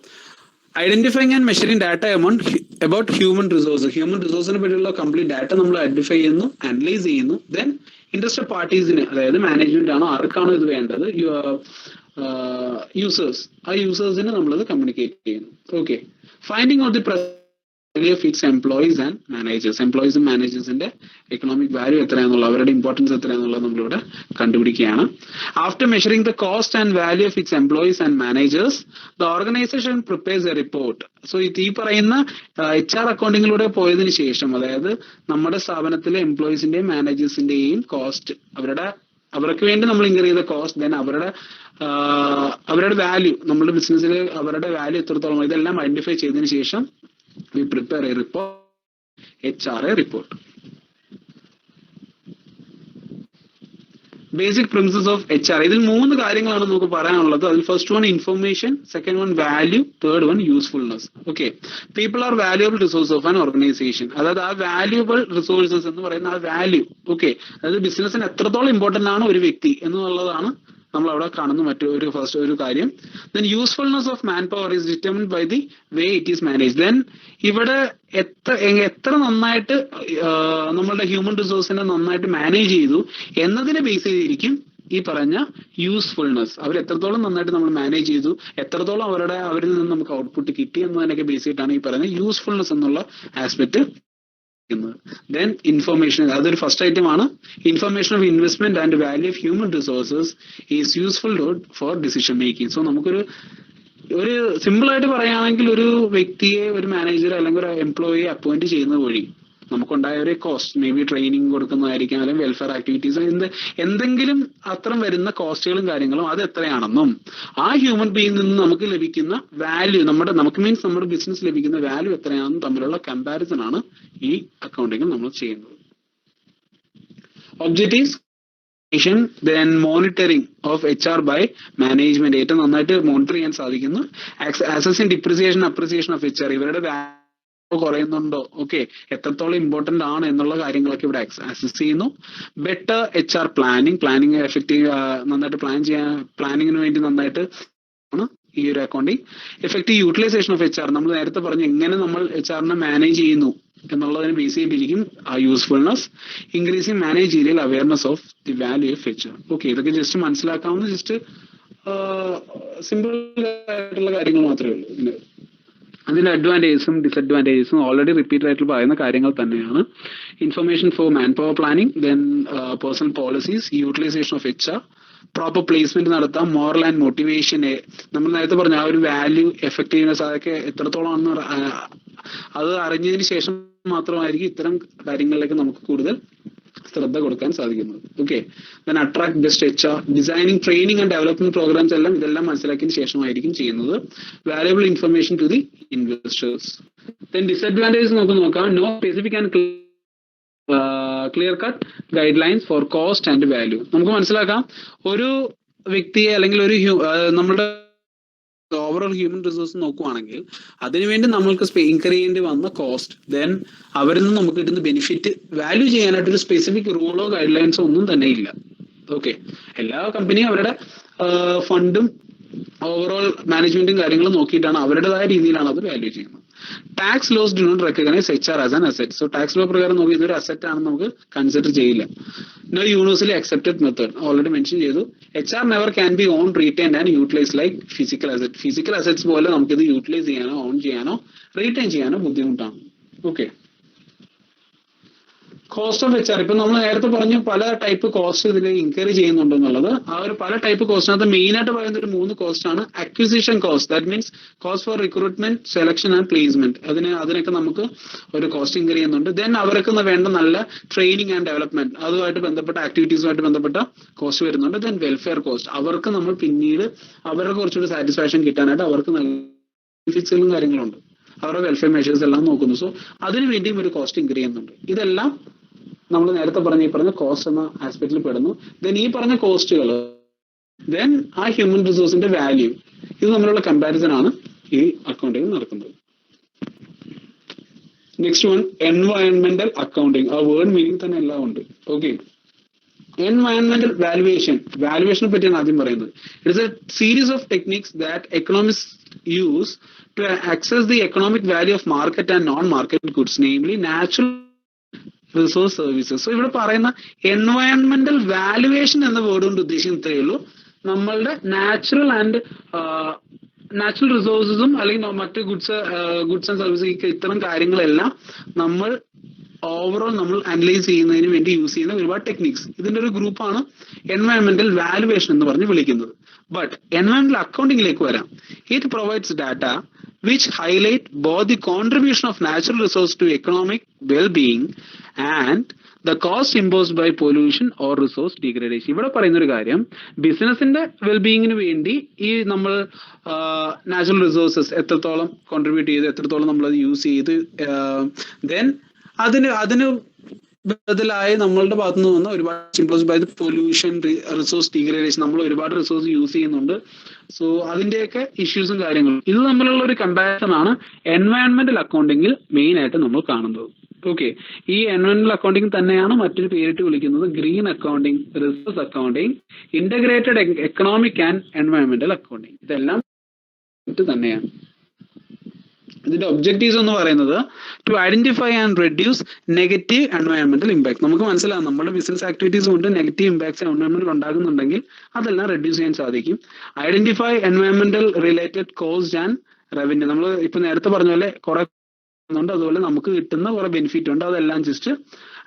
Identifying and measuring data about human റിസോഴ്സിനെ പറ്റിയുള്ള കംപ്ലീറ്റ് ഡാറ്റ നമ്മൾ ഐഡന്റിഫൈ ചെയ്യുന്നു, അനലൈസ് ചെയ്യുന്നു. ദെൻ ഇൻട്രസ്റ്റഡ് പാർട്ടീസിന്, അതായത് മാനേജ്മെന്റ് ആണോ ആർക്കാണോ ഇത് വേണ്ടത്, യൂസേഴ്സ്, ആ യൂസേഴ്സിന് നമ്മളത് കമ്മ്യൂണിക്കേറ്റ് ചെയ്യുന്നു. Okay, finding out the value of its employees and managers. എംപ്ലോയീസും മാനേജേഴ്സിന്റെ എക്കണോമിക് വാല്യൂ എത്രയാണെന്നുള്ള, അവരുടെ ഇമ്പോർട്ടൻസ് എത്രയാണെന്നുള്ളത് നമ്മളിവിടെ കണ്ടുപിടിക്കുകയാണ്. After measuring the cost and value of its employees and managers, the organisation prepares a report. So ഈ പറയുന്ന HR അക്കൗണ്ടിങ്ങിലൂടെ പോയതിനു ശേഷം, അതായത് നമ്മുടെ സ്ഥാപനത്തിലെ എംപ്ലോയീസിന്റെയും മാനേജേഴ്സിന്റെയും കോസ്റ്റ്, അവർക്ക് വേണ്ടി നമ്മൾ ഇൻകർ ചെയ്ത കോസ്റ്റ്, ദെൻ അവരുടെ വാല്യൂ, നമ്മുടെ ബിസിനസ്സിൽ അവരുടെ വാല്യൂ എത്രത്തോളം, ഇതെല്ലാം ഐഡന്റിഫൈ ചെയ്തതിനു ശേഷം we prepare a report, HRA report. Basic premises of HR. ഇതിൽ 3 കാര്യങ്ങളാണ് നമുക്ക് പറയാനുള്ളത്. അതിൽ first one information, second one value, third one usefulness. Okay, people are valuable resource of an organisation. അതായത് ആ വാല്യൂബിൾ റിസോഴ്സസ് എന്ന് പറയുന്ന ആ വാല്യൂ, ഓക്കെ, അതായത് ബിസിനസ്സിന് എത്രത്തോളം ഇമ്പോർട്ടന്റ് ആണ് ഒരു വ്യക്തി എന്നുള്ളതാണ് നമ്മൾ അവിടെ കാണുന്ന മറ്റൊരു ഫസ്റ്റ് ഒരു കാര്യം. Then usefulness of man power is determined by the way it is manage. Then ഇവിടെ എത്ര നന്നായിട്ട് നമ്മളുടെ ഹ്യൂമൻ റിസോഴ്സിനെ നന്നായിട്ട് മാനേജ് ചെയ്തു എന്നതിനെ ബേസ് ചെയ്തിരിക്കും ഈ പറഞ്ഞ യൂസ്ഫുൾനെസ്. അവർ എത്രത്തോളം നന്നായിട്ട് നമ്മൾ മാനേജ് ചെയ്തു, എത്രത്തോളം അവരിൽ നിന്ന് നമുക്ക് ഔട്ട്പുട്ട് കിട്ടി എന്നതിനൊക്കെ ബേസ് ചെയ്തിട്ടാണ് ഈ പറയുന്ന യൂസ്ഫുൾനെസ് എന്നുള്ള ആസ്പെക്ട്. Then information, അതൊരു ഫസ്റ്റ് ഐറ്റം ആണ്. Information of investment and value of human resources is useful for decision making. So നമുക്കൊരു സിമ്പിൾ ആയിട്ട് പറയുകയാണെങ്കിൽ, ഒരു വ്യക്തിയെ, ഒരു മാനേജർ അല്ലെങ്കിൽ ഒരു എംപ്ലോയിയെ അപ്പോയിന്റ് ചെയ്യുന്നത് വഴി നമുക്കുണ്ടായ ഒരു കോസ്റ്റ്, മേ ബി ട്രെയിനിങ് കൊടുക്കുന്നതായിരിക്കും, അല്ലെങ്കിൽ വെൽഫെയർ ആക്ടിവിറ്റീസ്, എന്തെങ്കിലും അത്തരം വരുന്ന കോസ്റ്റുകളും കാര്യങ്ങളും അത് എത്രയാണെന്നും ആ ഹ്യൂമൻ ബീയിൽ നിന്ന് നമുക്ക് ലഭിക്കുന്ന വാല്യൂ, നമ്മുടെ ബിസിനസ് ലഭിക്കുന്ന വാല്യൂ എത്രയാണെന്നും തമ്മിലുള്ള കമ്പാരിസൺ ആണ് ഈ അക്കൗണ്ടിങ്ങിൽ നമ്മൾ ചെയ്യുന്നത്. Objectives, then monitoring of HR by management, ഏറ്റവും നന്നായിട്ട് മോണിറ്റർ ചെയ്യാൻ സാധിക്കുന്നു. Assessing depreciation, appreciation of HR, ഇവരുടെ കുറയുന്നുണ്ടോ, ഓക്കെ, എത്രത്തോളം ഇമ്പോർട്ടന്റ് ആണ് എന്നുള്ള കാര്യങ്ങളൊക്കെ ഇവിടെ അസസ് ചെയ്യുന്നു. ബെറ്റർ HR പ്ലാനിങ് എഫക്റ്റീവ്, നന്നായിട്ട് പ്ലാനിങ്ങിന് വേണ്ടി നന്നായിട്ട് ആണ് ഈ ഒരു അക്കൗണ്ടിങ്. എഫക്റ്റീവ് യൂട്ടിലൈസേഷൻ ഓഫ് HR, നമ്മൾ നേരത്തെ പറഞ്ഞു എങ്ങനെ നമ്മൾ HR-നെ മാനേജ് ചെയ്യുന്നു എന്നുള്ളതിന് ബേസ് ചെയ്തിരിക്കും ആ usefulness. Increasing managerial awareness of the value of HR. Okay, ഇതൊക്കെ ജസ്റ്റ് മനസ്സിലാക്കാവുന്ന ജസ്റ്റ് സിമ്പിൾ ആയിട്ടുള്ള കാര്യങ്ങൾ മാത്രമേ ഉള്ളൂ. അതിന്റെ അഡ്വാൻറ്റേജസും ഡിസഡ്വാൻറ്റേജസും ഓൾറെഡി റിപ്പീറ്റഡ് ആയിട്ട് പറയുന്ന കാര്യങ്ങൾ തന്നെയാണ്. Information for man power planning, then personnel policies, utilisation of HR, proper placement നടത്താം, മോറൽ ആൻഡ് മോട്ടിവേഷൻ, നമ്മൾ നേരത്തെ പറഞ്ഞ ആ ഒരു വാല്യൂ, എഫക്റ്റീവ്നെസ്, അതൊക്കെ എത്രത്തോളം അത് അറിഞ്ഞതിന് ശേഷം മാത്രമായിരിക്കും ഇത്തരം കാര്യങ്ങളിലേക്ക് നമുക്ക് കൂടുതൽ ശ്രദ്ധ കൊടുക്കാൻ സാധിക്കുന്നത്. Okay, then attract best HR, designing, training and development programmes എല്ലാം ഇതെല്ലാം മനസ്സിലാക്കിയതിന് ശേഷമായിരിക്കും ചെയ്യുന്നത്. Valuable information to the investors. Then disadvantages നമുക്ക് നോക്കാം. No specific and clear cut guide lines for cost and value. നമുക്ക് മനസ്സിലാക്കാം, ഒരു വ്യക്തിയെ അല്ലെങ്കിൽ നമ്മുടെ ഓവറോൾ ഹ്യൂമൻ റിസോഴ്സ് നോക്കുവാണെങ്കിൽ അതിനുവേണ്ടി നമ്മൾക്ക് ഇൻകർ ചെയ്യേണ്ടി വന്ന കോസ്റ്റ്, ദെൻ അവരിൽ നിന്ന് നമുക്ക് കിട്ടുന്ന ബെനിഫിറ്റ് വാല്യൂ ചെയ്യാനായിട്ടൊരു സ്പെസിഫിക് റൂളോ ഗൈഡ് ലൈൻസോ ഒന്നും തന്നെ ഇല്ല. ഓക്കെ, എല്ലാ കമ്പനിയും അവരുടെ ഫണ്ടും ഓവറോൾ മാനേജ്മെന്റും കാര്യങ്ങളും നോക്കിയിട്ടാണ് അവരുടേതായ രീതിയിലാണ് അത് വാല്യൂ ചെയ്യുന്നത്. Tax laws do not recognise HR as an asset. So tax law പ്രകാരം നോക്കി ഇതൊരു അസെറ്റ് ആണെന്ന് നമുക്ക് കൺസിഡർ ചെയ്യില്ല. No universally accepted method, already mention ചെയ്തു. HR never can be own, retain and utilise like physical asset. Physical assets പോലെ നമുക്കിത് utilise ചെയ്യാനോ ഓൺ ചെയ്യാനോ റീറ്റെയിൻ ചെയ്യാനോ ബുദ്ധിമുട്ടാണ്. ഓക്കെ, കോസ്റ്റ് ഓഫ് HR ഇപ്പൊ നമ്മൾ നേരത്തെ പറഞ്ഞു പല ടൈപ്പ് കോസ്റ്റ് ഇതിൽ ഇൻക്വയറി ചെയ്യുന്നുണ്ടെന്നുള്ളത്. ആ ഒരു പല ടൈപ്പ് കോസ്റ്റിനകത്ത് മെയിൻ ആയിട്ട് പറയുന്ന ഒരു 3 കോസ്റ്റ് ആണ്. Acquisition cost, that means cost for recruitment, selection and placement. അതിനൊക്കെ നമുക്ക് ഒരു കോസ്റ്റ് ഇൻക്വയറി ചെയ്യുന്നുണ്ട്. ദെൻ അവർക്ക് വേണ്ട നല്ല ട്രെയിനിങ് ആൻഡ് ഡെവലപ്മെന്റ്, അതുമായിട്ട് ബന്ധപ്പെട്ട ആക്ടിവിറ്റീസുമായിട്ട് ബന്ധപ്പെട്ട കോസ്റ്റ് വരുന്നുണ്ട്. ദെൻ വെൽഫെയർ കോസ്റ്റ്, അവർക്ക് നമ്മൾ പിന്നീട് അവരുടെ കുറച്ചുകൂടി സാറ്റിസ്ഫാക്ഷൻ കിട്ടാനായിട്ട് അവർക്ക് നല്ല ബെനിഫിറ്റ്സുകളും കാര്യങ്ങളുണ്ട്, അവരുടെ വെൽഫെയർ മെഷേഴ്സ് എല്ലാം നോക്കുന്നു. സോ അതിനു വേണ്ടിയും ഒരു കോസ്റ്റ് ഇൻക്വയറി ചെയ്യുന്നുണ്ട്. ഇതെല്ലാം നമ്മൾ നേരത്തെ പറഞ്ഞ കോസ്റ്റ് എന്ന ആസ്പെക്റ്റിൽ പെടുന്നു. ദെൻ ഈ പറഞ്ഞ കോസ്റ്റുകൾ, ദെൻ ആ ഹ്യൂമൻ റിസോഴ്സിന്റെ വാല്യൂ, ഇത് തമ്മിലുള്ള കമ്പാരിസൺ ആണ് ഈ അക്കൗണ്ടിങ് നടക്കുന്നത്. നെക്സ്റ്റ് വൺ, എൻവയൺമെന്റൽ അക്കൗണ്ടിങ്. ആ വേർഡ് മീനിങ് തന്നെ എല്ലാം ഉണ്ട്. ഓക്കെ, എൻവയൺമെന്റൽ വാല്യുവേഷനെ പറ്റിയാണ് ആദ്യം പറയുന്നത്. It's a series of techniques that economics use to access the economic value of market and non market goods, namely natural resource services. So ഇവിടെ പറയുന്ന എൻവയൺമെന്റൽ വാല്യുവേഷൻ എന്ന വേർഡ് കൊണ്ട് ഉദ്ദേശിക്കുന്നതേ ഉള്ളൂ നമ്മളുടെ നാച്ചുറൽ റിസോഴ്സസും അല്ലെങ്കിൽ മറ്റ് ഗുഡ്സ് ആൻഡ് സർവീസ്, ഇത്തരം കാര്യങ്ങളെല്ലാം നമ്മൾ ഓവറോൾ നമ്മൾ അനലൈസ് ചെയ്യുന്നതിന് വേണ്ടി യൂസ് ചെയ്യുന്ന ഒരുപാട് ടെക്നിക്സ്. ഇതിന്റെ ഒരു ഗ്രൂപ്പാണ് എൻവയൺമെന്റൽ വാല്യുവേഷൻ എന്ന് പറഞ്ഞ് വിളിക്കുന്നത്. ബട്ട് എൻവയൺമെന്റൽ അക്കൗണ്ടിങ്ങിലേക്ക് വരാം. It provides data which highlight both the contribution of natural resource to economic well-being and the cost imposed by pollution or resource degradation. ഇവിടെ പറയുന്ന ഒരു കാര്യം, ബിസിനസിന്റെ വെൽബീയിങ്ങിന് വേണ്ടി ഈ നമ്മൾ നാച്ചുറൽ റിസോഴ്സസ് എത്രത്തോളം കോൺട്രിബ്യൂട്ട് ചെയ്ത്, എത്രത്തോളം നമ്മൾ അത് യൂസ് ചെയ്ത്, ദെൻ അതിന് ബദലായി നമ്മളുടെ ഭാഗത്തു നിന്ന് വന്ന ഒരുപാട് imposed by pollution, resource degradation, നമ്മൾ ഒരുപാട് റിസോഴ്സ് യൂസ് ചെയ്യുന്നുണ്ട്. സോ അതിന്റെയൊക്കെ ഇഷ്യൂസും കാര്യങ്ങളും ഇത് തമ്മിലുള്ള ഒരു കമ്പാരിസൺ ആണ് എൻവയൺമെന്റൽ അക്കൗണ്ടിങ്ങിൽ മെയിൻ ആയിട്ട് നമ്മൾ കാണുന്നത്. ഓക്കെ, ഈ എൻവയൺമെന്റൽ അക്കൗണ്ടിങ് തന്നെയാണ് മറ്റൊരു പേരിട്ട് വിളിക്കുന്നത് green accounting, resource accounting, integrated economic and എൻവയൺമെന്റൽ അക്കൗണ്ടിങ്. ഇതെല്ലാം തന്നെയാണ്. ഇതിന്റെ ഒബ്ജക്റ്റീവ്സ് എന്ന് പറയുന്നത് to identify and reduce negative എൻവയൺമെന്റൽ ഇമ്പാക്ട്. നമുക്ക് മനസ്സിലാകും നമ്മുടെ ബിസിനസ് ആക്ടിവിറ്റീസ് കൊണ്ട് നെഗറ്റീവ് ഇമ്പാക്ട്സ് എൻവയൺമെന്റിൽ ഉണ്ടാകുന്നുണ്ടെങ്കിൽ അതെല്ലാം റെഡ്യൂസ് ചെയ്യാൻ സാധിക്കും. ഐഡന്റിഫൈ എൻവയൺമെന്റൽ റിലേറ്റഡ് കോസ്റ്റ് ആൻഡ് റവന്യൂ. നമ്മൾ ഇപ്പൊ നേരത്തെ പറഞ്ഞ പോലെ കുറെ ഉണ്ട്, അതുപോലെ നമുക്ക് കിട്ടുന്ന കുറെ ബെനിഫിറ്റ് ഉണ്ട്, അതെല്ലാം ജസ്റ്റ്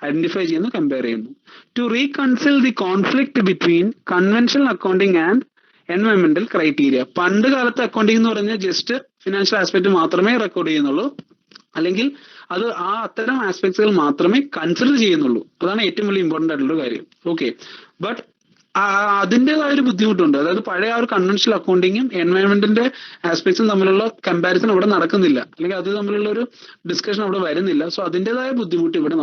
ഐഡന്റിഫൈ ചെയ്യുന്നു, കമ്പയർ ചെയ്യുന്നു. To reconcile the conflict between conventional accounting and എൻവയൺമെന്റൽ ക്രൈറ്റീരിയ. പണ്ട് കാലത്ത് അക്കൗണ്ടിങ് എന്ന് പറഞ്ഞാൽ ജസ്റ്റ് ഫിനാൻഷ്യൽ ആസ്പെക്ട് മാത്രമേ റെക്കോർഡ് ചെയ്യുന്നുള്ളൂ, അല്ലെങ്കിൽ അത് അത്തരം ആസ്പെക്ട്സുകൾ മാത്രമേ കൺസിഡർ ചെയ്യുന്നുള്ളൂ. അതാണ് ഏറ്റവും വലിയ ഇമ്പോർട്ടന്റ് ആയിട്ടുള്ള കാര്യം. ഓക്കെ, ബട്ട് അതിൻ്റെതായ ഒരു ബുദ്ധിമുട്ടുണ്ട്. അതായത് പഴയ ആ ഒരു കൺവെൻഷണൽ അക്കൗണ്ടിങ്ങും എൻവയൺമെന്റിന്റെ ആസ്പെക്ട്സും തമ്മിലുള്ള കമ്പാരിസൺ അവിടെ നടക്കുന്നില്ല, അല്ലെങ്കിൽ അത് തമ്മിലുള്ള ഒരു ഡിസ്കഷൻ അവിടെ വരുന്നില്ല. സോ അതിൻ്റെതായ ബുദ്ധിമുട്ട് ഇവിടെ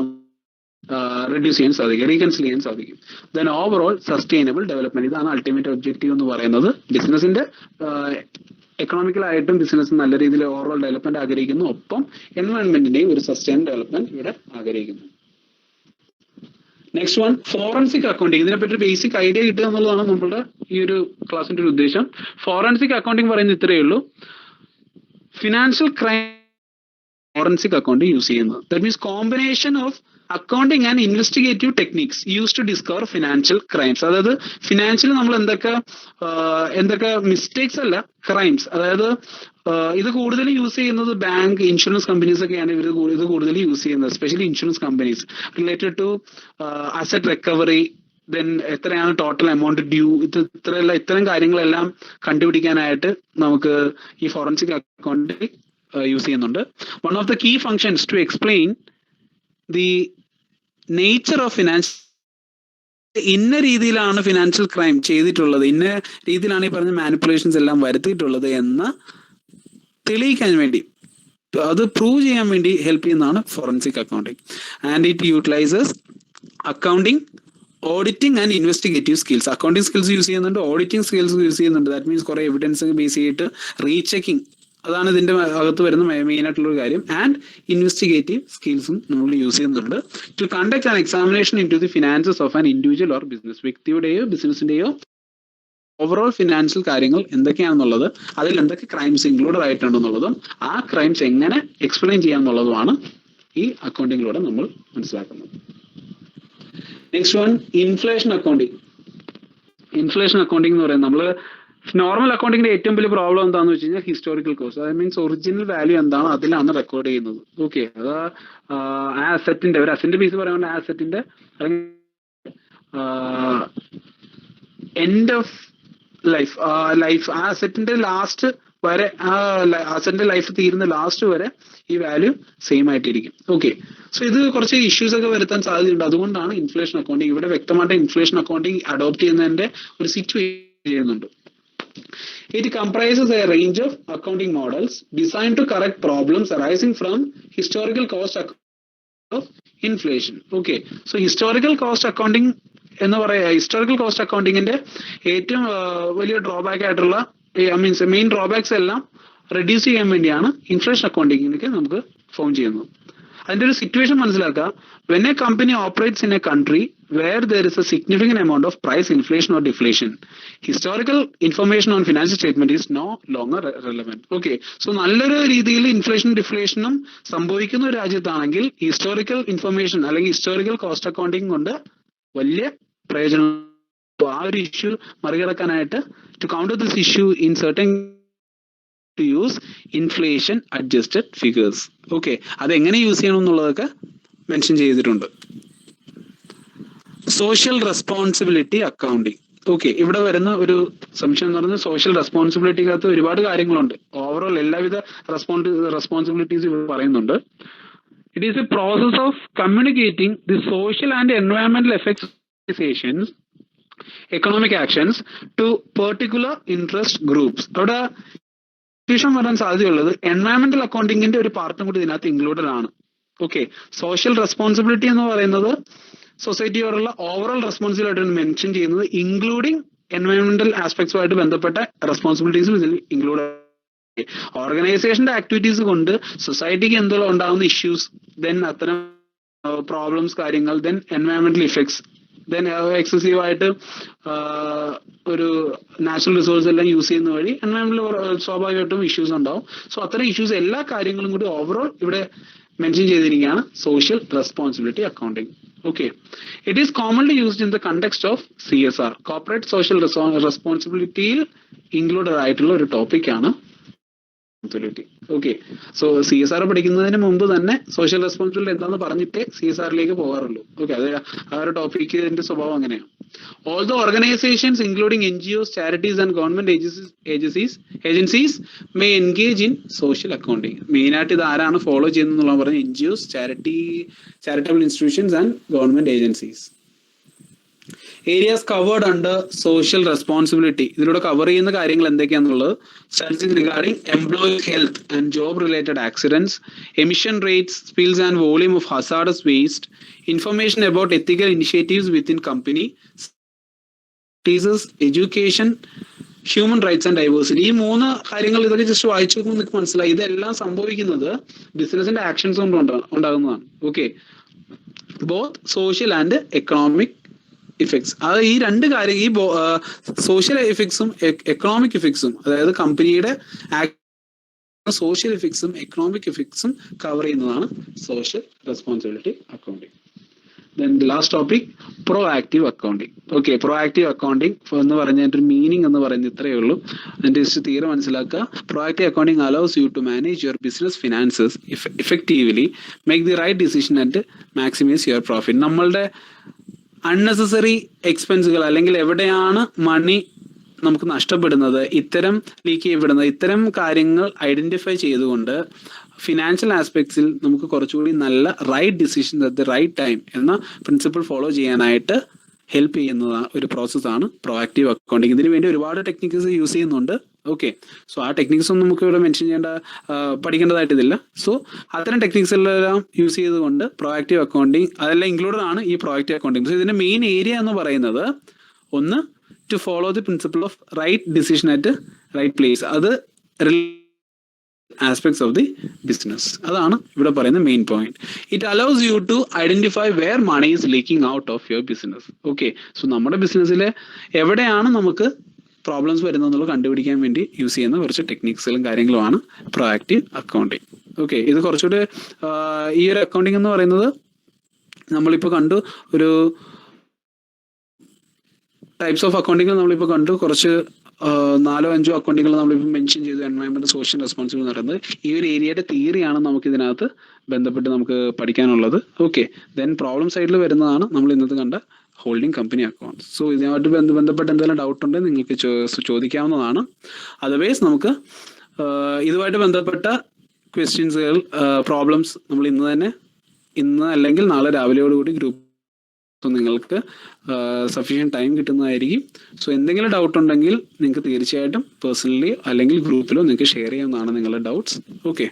റെഡ്യൂസ് ചെയ്യാൻ സാധിക്കും, റീകൺസിൽ ചെയ്യാൻ സാധിക്കും. ദെൻ ഓവറോൾ സസ്റ്റൈനബിൾ ഡെവലപ്മെന്റ്, ഇതാണ് അൾട്ടിമേറ്റ് ഒബ്ജക്റ്റീവ് എന്ന് പറയുന്നത്. ബിസിനസിന്റെ എക്കണോമിക്കലായിട്ടും ബിസിനസ് നല്ല രീതിയിൽ ഓവറോൾ ഡെവലപ്മെന്റ് ആഗ്രഹിക്കുന്നു, ഒപ്പം എൻവയൺമെന്റിന്റെയും ഒരു സസ്റ്റൈൻ ഡെവലപ്മെന്റ് ഇവിടെ ആഗ്രഹിക്കുന്നു. Next one, forensic accounting. ഇതിനെപ്പറ്റി ബേസിക് ഐഡിയ കിട്ടുക എന്നുള്ളതാണ് നമ്മുടെ ഈ ഒരു ക്ലാസിന്റെ ഒരു ഉദ്ദേശം. ഫോറൻസിക് അക്കൗണ്ടിങ് പറയുന്നത് ഇത്രയേ ഉള്ളൂ, financial crime forensic accounting use ചെയ്യുന്നത്. That means combination of accounting and investigative techniques use to discover financial crimes. അതായത് ഫിനാൻഷ്യൽ നമ്മൾ എന്തൊക്കെ മിസ്റ്റേക്സ് അല്ല, ക്രൈംസ്. അതായത് ഇത് കൂടുതൽ യൂസ് ചെയ്യുന്നത് ബാങ്ക്, ഇൻഷുറൻസ് കമ്പനീസ് ഒക്കെയാണ് ഇത് കൂടുതൽ യൂസ് ചെയ്യുന്നത്, especially insurance companies related to asset recovery, then എത്രയാണ് ടോട്ടൽ എമൗണ്ട് ഡ്യൂ, ഇത്തരം കാര്യങ്ങളെല്ലാം കണ്ടുപിടിക്കാനായിട്ട് നമുക്ക് ഈ ഫോറൻസിക് അക്കൗണ്ടിങ് യൂസ് ചെയ്യുന്നുണ്ട്. One of the key functions to explain the nature of finance, ഇന്ന രീതിയിലാണ് ഫിനാൻഷ്യൽ ക്രൈം ചെയ്തിട്ടുള്ളത്, ഇന്ന രീതിയിലാണ് ഈ പറഞ്ഞ മാനിപ്പുലേഷൻസ് എല്ലാം വരുത്തിയിട്ടുള്ളത് എന്ന് തെളിയിക്കാൻ വേണ്ടി, അത് പ്രൂവ് ചെയ്യാൻ വേണ്ടി ഹെൽപ്പ് ചെയ്യുന്നതാണ് forensic accounting. And it utilises accounting, auditing and investigative skills. Accounting skills use ചെയ്യുന്നുണ്ട്, ഓഡിറ്റിംഗ് സ്കിൽസ് യൂസ് ചെയ്യുന്നുണ്ട്. ദാറ്റ് മീൻസ് കുറെ എവിഡൻസ് ബേസ് ചെയ്തിട്ട് റീചെക്കിംഗ്, അതാണ് ഇതിന്റെ അകത്ത് വരുന്ന മെയിൻ ആയിട്ടുള്ള ഒരു കാര്യം. ആൻഡ് ഇൻവെസ്റ്റിഗേറ്റീവ് സ്കിൽസും നമ്മൾ യൂസ് ചെയ്യുന്നുണ്ട് to conduct an examination into the finances of an individual or business. വ്യക്തിയുടെയോ ബിസിനസിന്റെയോ ഓവറോൾ ഫിനാൻഷ്യൽ കാര്യങ്ങൾ എന്തൊക്കെയാണെന്നുള്ളത്, അതിൽ എന്തൊക്കെ ക്രൈംസ് ഇൻക്ലൂഡഡ് ആയിട്ടുണ്ടെന്നുള്ളതും ആ ക്രൈംസ് എങ്ങനെ എക്സ്പ്ലെയിൻ ചെയ്യാന്നുള്ളതുമാണ് ഈ അക്കൗണ്ടിങ്ങിലൂടെ നമ്മൾ മനസ്സിലാക്കുന്നത്. Next one, inflation accounting. Inflation accounting എന്ന് പറയുന്നത് നമ്മൾ നോർമൽ അക്കൗണ്ടിങ്ങിന്റെ ഏറ്റവും വലിയ പ്രോബ്ലം എന്താണെന്ന് വെച്ച് കഴിഞ്ഞാൽ ഹിസ്റ്റോറിക്കൽ കോസ്റ്റ്. അത് മീൻസ് ഒറിജിനൽ വാല്യൂ എന്താണോ അതിലാണ് റെക്കോർഡ് ചെയ്യുന്നത്. ഓക്കെ, അത് ആ അസറ്റിന്റെ ഒരു അസറ്റിന്റെ പീസ് പറയുമ്പോൾ ആ അസറ്റിന്റെ എൻഡ് ഓഫ് ലൈഫ് ആ അസറ്റിന്റെ ലാസ്റ്റ് വരെ, ആ അസറ്റിന്റെ ലൈഫ് തീരുന്ന ലാസ്റ്റ് വരെ ഈ വാല്യൂ സെയിം ആയിട്ടിരിക്കും. ഓക്കെ, സോ ഇത് കുറച്ച് ഇഷ്യൂസ് ഒക്കെ വരുത്താൻ സാധ്യതയുണ്ട്. അതുകൊണ്ടാണ് ഇൻഫ്ലേഷൻ അക്കൗണ്ടിങ് ഇവിടെ വ്യക്തമായിട്ട് ഇൻഫ്ലേഷൻ അക്കൗണ്ടിങ് അഡോപ്റ്റ് ചെയ്യുന്നതിന്റെ ഒരു സിറ്റുവേഷൻ ചെയ്യുന്നുണ്ട്. It comprises a range of accounting models designed to correct problems arising from historical cost of inflation. Okay, so historical cost accounting എന്ന് പറയാ, ഹിസ്റ്റോറിക്കൽ കോസ്റ്റ് അക്കൗണ്ടിങ്ങിന്റെ ഏറ്റവും വലിയ ഡ്രോബാക്ക് ആയിട്ടുള്ള മീൻസ് മെയിൻ ഡ്രോബാക്സ് എല്ലാം reduce ചെയ്യാൻ വേണ്ടിയാണ് ഇൻഫ്ലേഷൻ അക്കൗണ്ടിങ്ങിലേക്ക് നമുക്ക് ഫോം ചെയ്യുന്നത്. അതിന്റെ ഒരു സിറ്റുവേഷൻ മനസ്സിലാക്കുക. When a company operates in a country where there is a significant amount of price inflation or deflation, historical information on financial statement is no longer relevant. Okay, so നല്ലൊരു രീതിയിൽ inflation ഡിഫ്ലേഷനും സംഭവിക്കുന്ന ഒരു രാജ്യത്താണെങ്കിൽ historical information അല്ലെങ്കിൽ historical cost accounting കൊണ്ട് വലിയ പ്രയോജനം. ആ ഒരു ഇഷ്യൂ മറികടക്കാനായിട്ട് to counter this issue in certain to use inflation adjusted figures. Okay, അതെങ്ങനെ യൂസ് ചെയ്യണം എന്നുള്ളതൊക്കെ മെൻഷൻ ചെയ്തിട്ടുണ്ട്. Social responsibility accounting. ഓക്കെ, ഇവിടെ വരുന്ന ഒരു സംശയം എന്ന് പറഞ്ഞാൽ സോഷ്യൽ റെസ്പോൺസിബിലിറ്റിക്കകത്ത് ഒരുപാട് കാര്യങ്ങളുണ്ട്. ഓവറോൾ എല്ലാവിധ റെസ്പോൺസിബിലിറ്റീസ് ഇവിടെ പറയുന്നുണ്ട്. It is a process of communicating the social and എൻവയോൺമെന്റൽ effects organisations economic actions to particular interest groups. അവിടെ കൺഫ്യൂഷൻ വരാൻ സാധ്യതയുള്ളത് എൻവയോൺമെന്റൽ അക്കൗണ്ടിങ്ങിന്റെ ഒരു പാർട്ടും കൂടി ഇതിനകത്ത് ഇൻക്ലൂഡഡ് ആണ്. ഓക്കെ, സോഷ്യൽ റെസ്പോൺസിബിലിറ്റി എന്ന് പറയുന്നത് സൊസൈറ്റിയോടുള്ള ഓവറോൾ റെസ്പോൺസിബിലിറ്റി മെൻഷൻ ചെയ്യുന്നത് ഇൻക്ലൂഡിങ് എൻവയോൺമെന്റൽ ആസ്പെക്ട്സുമായിട്ട് ബന്ധപ്പെട്ട റെസ്പോൺസിബിലിറ്റീസും ഇതിൽ ഇൻക്ലൂഡ്. ഓർഗനൈസേഷന്റെ ആക്ടിവിറ്റീസ് കൊണ്ട് സൊസൈറ്റിക്ക് എന്തെങ്കിലും ഉണ്ടാകുന്ന ഇഷ്യൂസ്, ദെൻ അത്തരം പ്രോബ്ലംസ് കാര്യങ്ങൾ, ദെൻ എൻവയോൺമെന്റൽ ഇഫക്ട്സ്, ദെൻ എക്സസീവ് ആയിട്ട് ഒരു നാച്ചുറൽ റിസോഴ്സ് എല്ലാം യൂസ് ചെയ്യുന്ന വഴി എൻവയോൺമെന്റിൽ സ്വാഭാവികമായിട്ടും ഇഷ്യൂസ് ഉണ്ടാവും. സോ അത്തരം ഇഷ്യൂസ് എല്ലാ കാര്യങ്ങളും കൂടി ഓവറോൾ ഇവിടെ മെൻഷൻ ചെയ്തിരിക്കുകയാണ് social responsibility accounting. Okay, it is commonly used in the context of CSR, corporate social റെസ്പോൺസിബിലിറ്റിയിൽ ഇൻക്ലൂഡഡ് ആയിട്ടുള്ള ഒരു ടോപ്പിക്കാണ്. ഓക്കെ, സോ CSR പഠിക്കുന്നതിന് മുമ്പ് തന്നെ സോഷ്യൽ റെസ്പോൺസിബിലിറ്റി എന്താണെന്ന് പറഞ്ഞിട്ടേ CSRലേക്ക് പോകാറുള്ളൂ. ഓക്കെ, അത് ആ ഒരു ടോപ്പിക്കിന്റെ സ്വഭാവം അങ്ങനെയാണ്. All the organizations including NGOs, charities and government agencies may engage in social accounting. Main ആയിട്ട് ഇത് ആരാണ് ഫോളോ ചെയ്യുന്നത് പറഞ്ഞ NGOs, charitable institutions and government agencies. Areas covered under social responsibility. ഇതിലൂടെ കവർ ചെയ്യുന്ന കാര്യങ്ങൾ എന്തൊക്കെയാണെന്നുള്ളത് statistics regarding employee health and job related accidents, emission rates, spills and volume of hazardous waste, information about ethical initiatives within company, education, human rights and diversity. ഈ 3 കാര്യങ്ങൾ ഇതൊക്കെ just വായിച്ചു നോക്കുമ്പോൾ നിങ്ങൾക്ക് മനസ്സിലായി ഇതെല്ലാം സംഭവിക്കുന്നത് ബിസിനസിന്റെ ആക്ഷൻസ് കൊണ്ട് ഉണ്ടാകുന്നതാണ്. Okay, both social and economic effects. അത് ഈ 2 കാര്യം, ഈ സോഷ്യൽ ഇഫക്ട്സും എക്കണോമിക് ഇഫക്ട്സും, അതായത് കമ്പനിയുടെ സോഷ്യൽ ഇഫക്ട്സും എക്കണോമിക് ഇഫക്ട്സും കവർ ചെയ്യുന്നതാണ് social responsibility accounting. Then the last topic, proactive accounting. Okay, proactive accounting എന്ന് പറഞ്ഞതിന്റെ ഒരു മീനിങ് എന്ന് പറയുന്നത് ഇത്രയേ ഉള്ളൂ. അതിന്റെ തീരെ മനസ്സിലാക്കുക. Proactive accounting allows you to manage your business finances effectively, make the right decision and maximize your profit. നമ്മളുടെ അൺനെസസറി എക്സ്പെൻസുകൾ അല്ലെങ്കിൽ എവിടെയാണ് മണി നമുക്ക് നഷ്ടപ്പെടുന്നത്, ഇത്തരം ലീക്ക് ചെയ്യപ്പെടുന്നത്, ഇത്തരം കാര്യങ്ങൾ ഐഡന്റിഫൈ ചെയ്തുകൊണ്ട് ഫിനാൻഷ്യൽ ആസ്പെക്ട്സിൽ നമുക്ക് കുറച്ചുകൂടി നല്ല right decision at the right time എന്ന പ്രിൻസിപ്പിൾ ഫോളോ ചെയ്യാനായിട്ട് ഹെൽപ്പ് ചെയ്യുന്ന ഒരു പ്രോസസ്സാണ് പ്രൊആക്റ്റീവ് അക്കൗണ്ടിങ്. ഇതിനു വേണ്ടി ഒരുപാട് ടെക്നിക്സ് യൂസ് ചെയ്യുന്നുണ്ട്. ഓക്കെ, സോ ആ ടെക്നിക്സ് ഒന്നും നമുക്ക് ഇവിടെ മെൻഷൻ ചെയ്യേണ്ട പഠിക്കേണ്ടതായിട്ടില്ല. സോ അത്തരം ടെക്നിക്സ് എല്ലാം യൂസ് ചെയ്തുകൊണ്ട് പ്രൊആക്റ്റീവ് അക്കൗണ്ടിങ് അതെല്ലാം ഇൻക്ലൂഡഡ് ആണ് ഈ പ്രൊആക്റ്റീവ് അക്കൗണ്ടിങ്. സോ ഇതിന്റെ മെയിൻ ഏരിയ എന്ന് പറയുന്നത് ഒന്ന് to follow the principle of right decision at right place, അത് aspects of the business. അതാണ് ഇവിടെ പറയുന്ന മെയിൻ point. It allows you to identify where money is leaking out of your business. Okay, so നമ്മുടെ ബിസിനസ്സിലെ എവിടെയാണ് നമുക്ക് പ്രോബ്ലംസ് വരുന്നതെന്നുള്ളത് കണ്ടുപിടിക്കാൻ വേണ്ടി യൂസ് ചെയ്യുന്ന കുറച്ച് ടെക്നിക്സുകളും കാര്യങ്ങളുമാണ് പ്രൊആക്റ്റീവ് അക്കൗണ്ടിങ്. ഓക്കെ, ഇത് കുറച്ചുകൂടി ഈ ഒരു അക്കൗണ്ടിങ് എന്ന് പറയുന്നത് നമ്മളിപ്പോൾ കണ്ടു, ഒരു ടൈപ്സ് ഓഫ് അക്കൗണ്ടിങ് നമ്മളിപ്പോൾ കണ്ടു, കുറച്ച് നാലോ അഞ്ചോ അക്കൗണ്ടുകൾ നമ്മളിപ്പോൾ മെൻഷൻ ചെയ്തു, എൻവയോൺമെന്റ് സോഷ്യൽ റെസ്പോൺസിബിൾ എന്ന് പറയുന്നത്. ഈ ഒരു ഏരിയയുടെ തിയറിയാണ് നമുക്ക് ഇതിനകത്ത് ബന്ധപ്പെട്ട് നമുക്ക് പഠിക്കാനുള്ളത്. ഓക്കെ, ദെൻ പ്രോബ്ലം സൈഡിൽ വരുന്നതാണ് നമ്മൾ ഇന്നത്തെ കണ്ട ഹോൾഡിംഗ് കമ്പനി അക്കൗണ്ട്. സോ ഇതിനായിട്ട് ബന്ധപ്പെട്ട് എന്തെങ്കിലും ഡൗട്ട് ഉണ്ടെങ്കിൽ നിങ്ങൾക്ക് ചോദിക്കാവുന്നതാണ്. അതർവൈസ് നമുക്ക് ഇതുമായിട്ട് ബന്ധപ്പെട്ട ക്വസ്റ്റ്യൻസുകൾ, പ്രോബ്ലംസ് നമ്മൾ ഇന്ന് അല്ലെങ്കിൽ നാളെ രാവിലെയോടുകൂടി ഗ്രൂപ്പ് നിങ്ങൾക്ക് സഫീഷ്യൻറ്റ് ടൈം കിട്ടുന്നതായിരിക്കും. സോ എന്തെങ്കിലും ഡൗട്ട് ഉണ്ടെങ്കിൽ നിങ്ങൾക്ക് തീർച്ചയായിട്ടും പേഴ്സണലി അല്ലെങ്കിൽ ഗ്രൂപ്പിലോ നിങ്ങൾക്ക് ഷെയർ ചെയ്യാവുന്നതാണ് നിങ്ങളുടെ ഡൗട്ട്സ്. ഓക്കെ,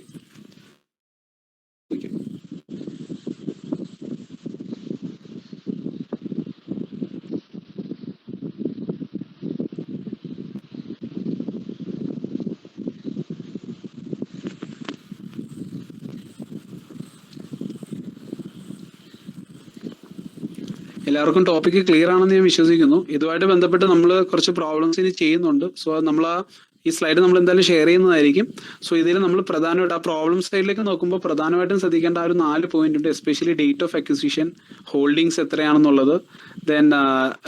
എല്ലാവർക്കും ടോപ്പിക്ക് ക്ലിയർ ആണെന്ന് ഞാൻ വിശ്വസിക്കുന്നു. ഇതുമായിട്ട് ബന്ധപ്പെട്ട് നമ്മൾ കുറച്ച് പ്രോബ്ലംസ് ഇനി ചെയ്യുന്നുണ്ട്. സോ നമ്മൾ ഈ സ്ലൈഡ് നമ്മൾ എന്തായാലും ഷെയർ ചെയ്യുന്നതായിരിക്കും. സോ ഇതിൽ നമ്മൾ പ്രധാനമായിട്ട് ആ പ്രോബ്ലം സൈഡിലേക്ക് നോക്കുമ്പോൾ പ്രധാനമായിട്ടും ശ്രദ്ധിക്കേണ്ട ആ ഒരു 4 പോയിന്റ് ഉണ്ട്. Especially date of acquisition, holdings എത്രയാണെന്നുള്ളത്, ദെൻ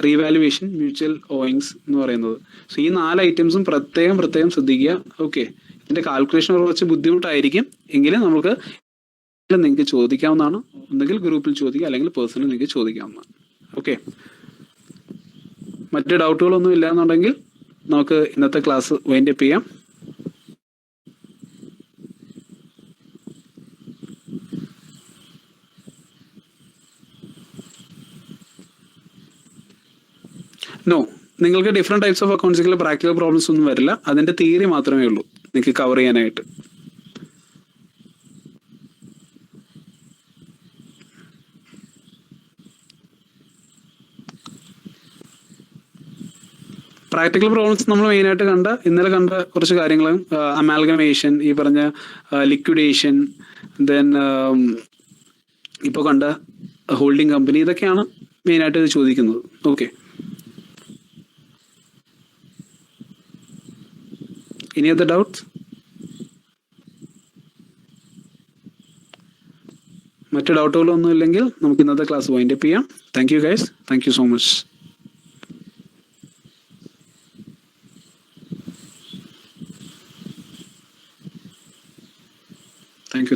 റീവാലുവേഷൻ, മ്യൂച്വൽ ഓയിങ്സ് എന്ന് പറയുന്നത്. സോ ഈ 4 ഐറ്റംസും പ്രത്യേകം ശ്രദ്ധിക്കുക. ഓക്കെ, ഇതിന്റെ കാൽക്കുലേഷൻ കുറച്ച് ബുദ്ധിമുട്ടായിരിക്കും, എങ്കിലും നമുക്ക് നിങ്ങൾക്ക് ചോദിക്കാവുന്നതാണ്. ഒന്നുകിൽ ഗ്രൂപ്പിൽ ചോദിക്കുക, അല്ലെങ്കിൽ പേഴ്സണലി നിങ്ങൾക്ക് ചോദിക്കാവുന്നതാണ്. ഓക്കെ, മറ്റു ഡൗട്ടുകളൊന്നും ഇല്ല എന്നുണ്ടെങ്കിൽ നമുക്ക് ഇന്നത്തെ ക്ലാസ് വൈൻഡ് അപ്പ് ചെയ്യാം. നോ, നിങ്ങൾക്ക് ഡിഫറെന്റ് ടൈപ്സ് ഓഫ് അക്കൗണ്ട്സിൽ പ്രാക്ടിക്കൽ പ്രോബ്ലംസ് ഒന്നും വരില്ല. അതിന്റെ തിയറി മാത്രമേ ഉള്ളൂ നിങ്ങൾക്ക് കവർ ചെയ്യാനായിട്ട്. പ്രാക്ടിക്കൽ പ്രോബ്ലംസ് നമ്മൾ മെയിനായിട്ട് ഇന്നലെ കണ്ട കുറച്ച് കാര്യങ്ങൾ, അമാൽഗമേഷൻ, ഈ പറഞ്ഞ ലിക്വിഡേഷൻ, ദെൻ ഇപ്പോൾ കണ്ട ഹോൾഡിംഗ് കമ്പനി, ഇതൊക്കെയാണ് മെയിനായിട്ട് ഇത് ചോദിക്കുന്നത്. ഓക്കെ, ഇനി അതർ ഡൗട്ട്സ്? മറ്റു ഡൗട്ടുകളൊന്നും ഇല്ലെങ്കിൽ നമുക്ക് ഇന്നത്തെ ക്ലാസ് വൈൻഡ് അപ്പ് ചെയ്യാം. Thank you guys, thank you so much.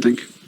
Thank you.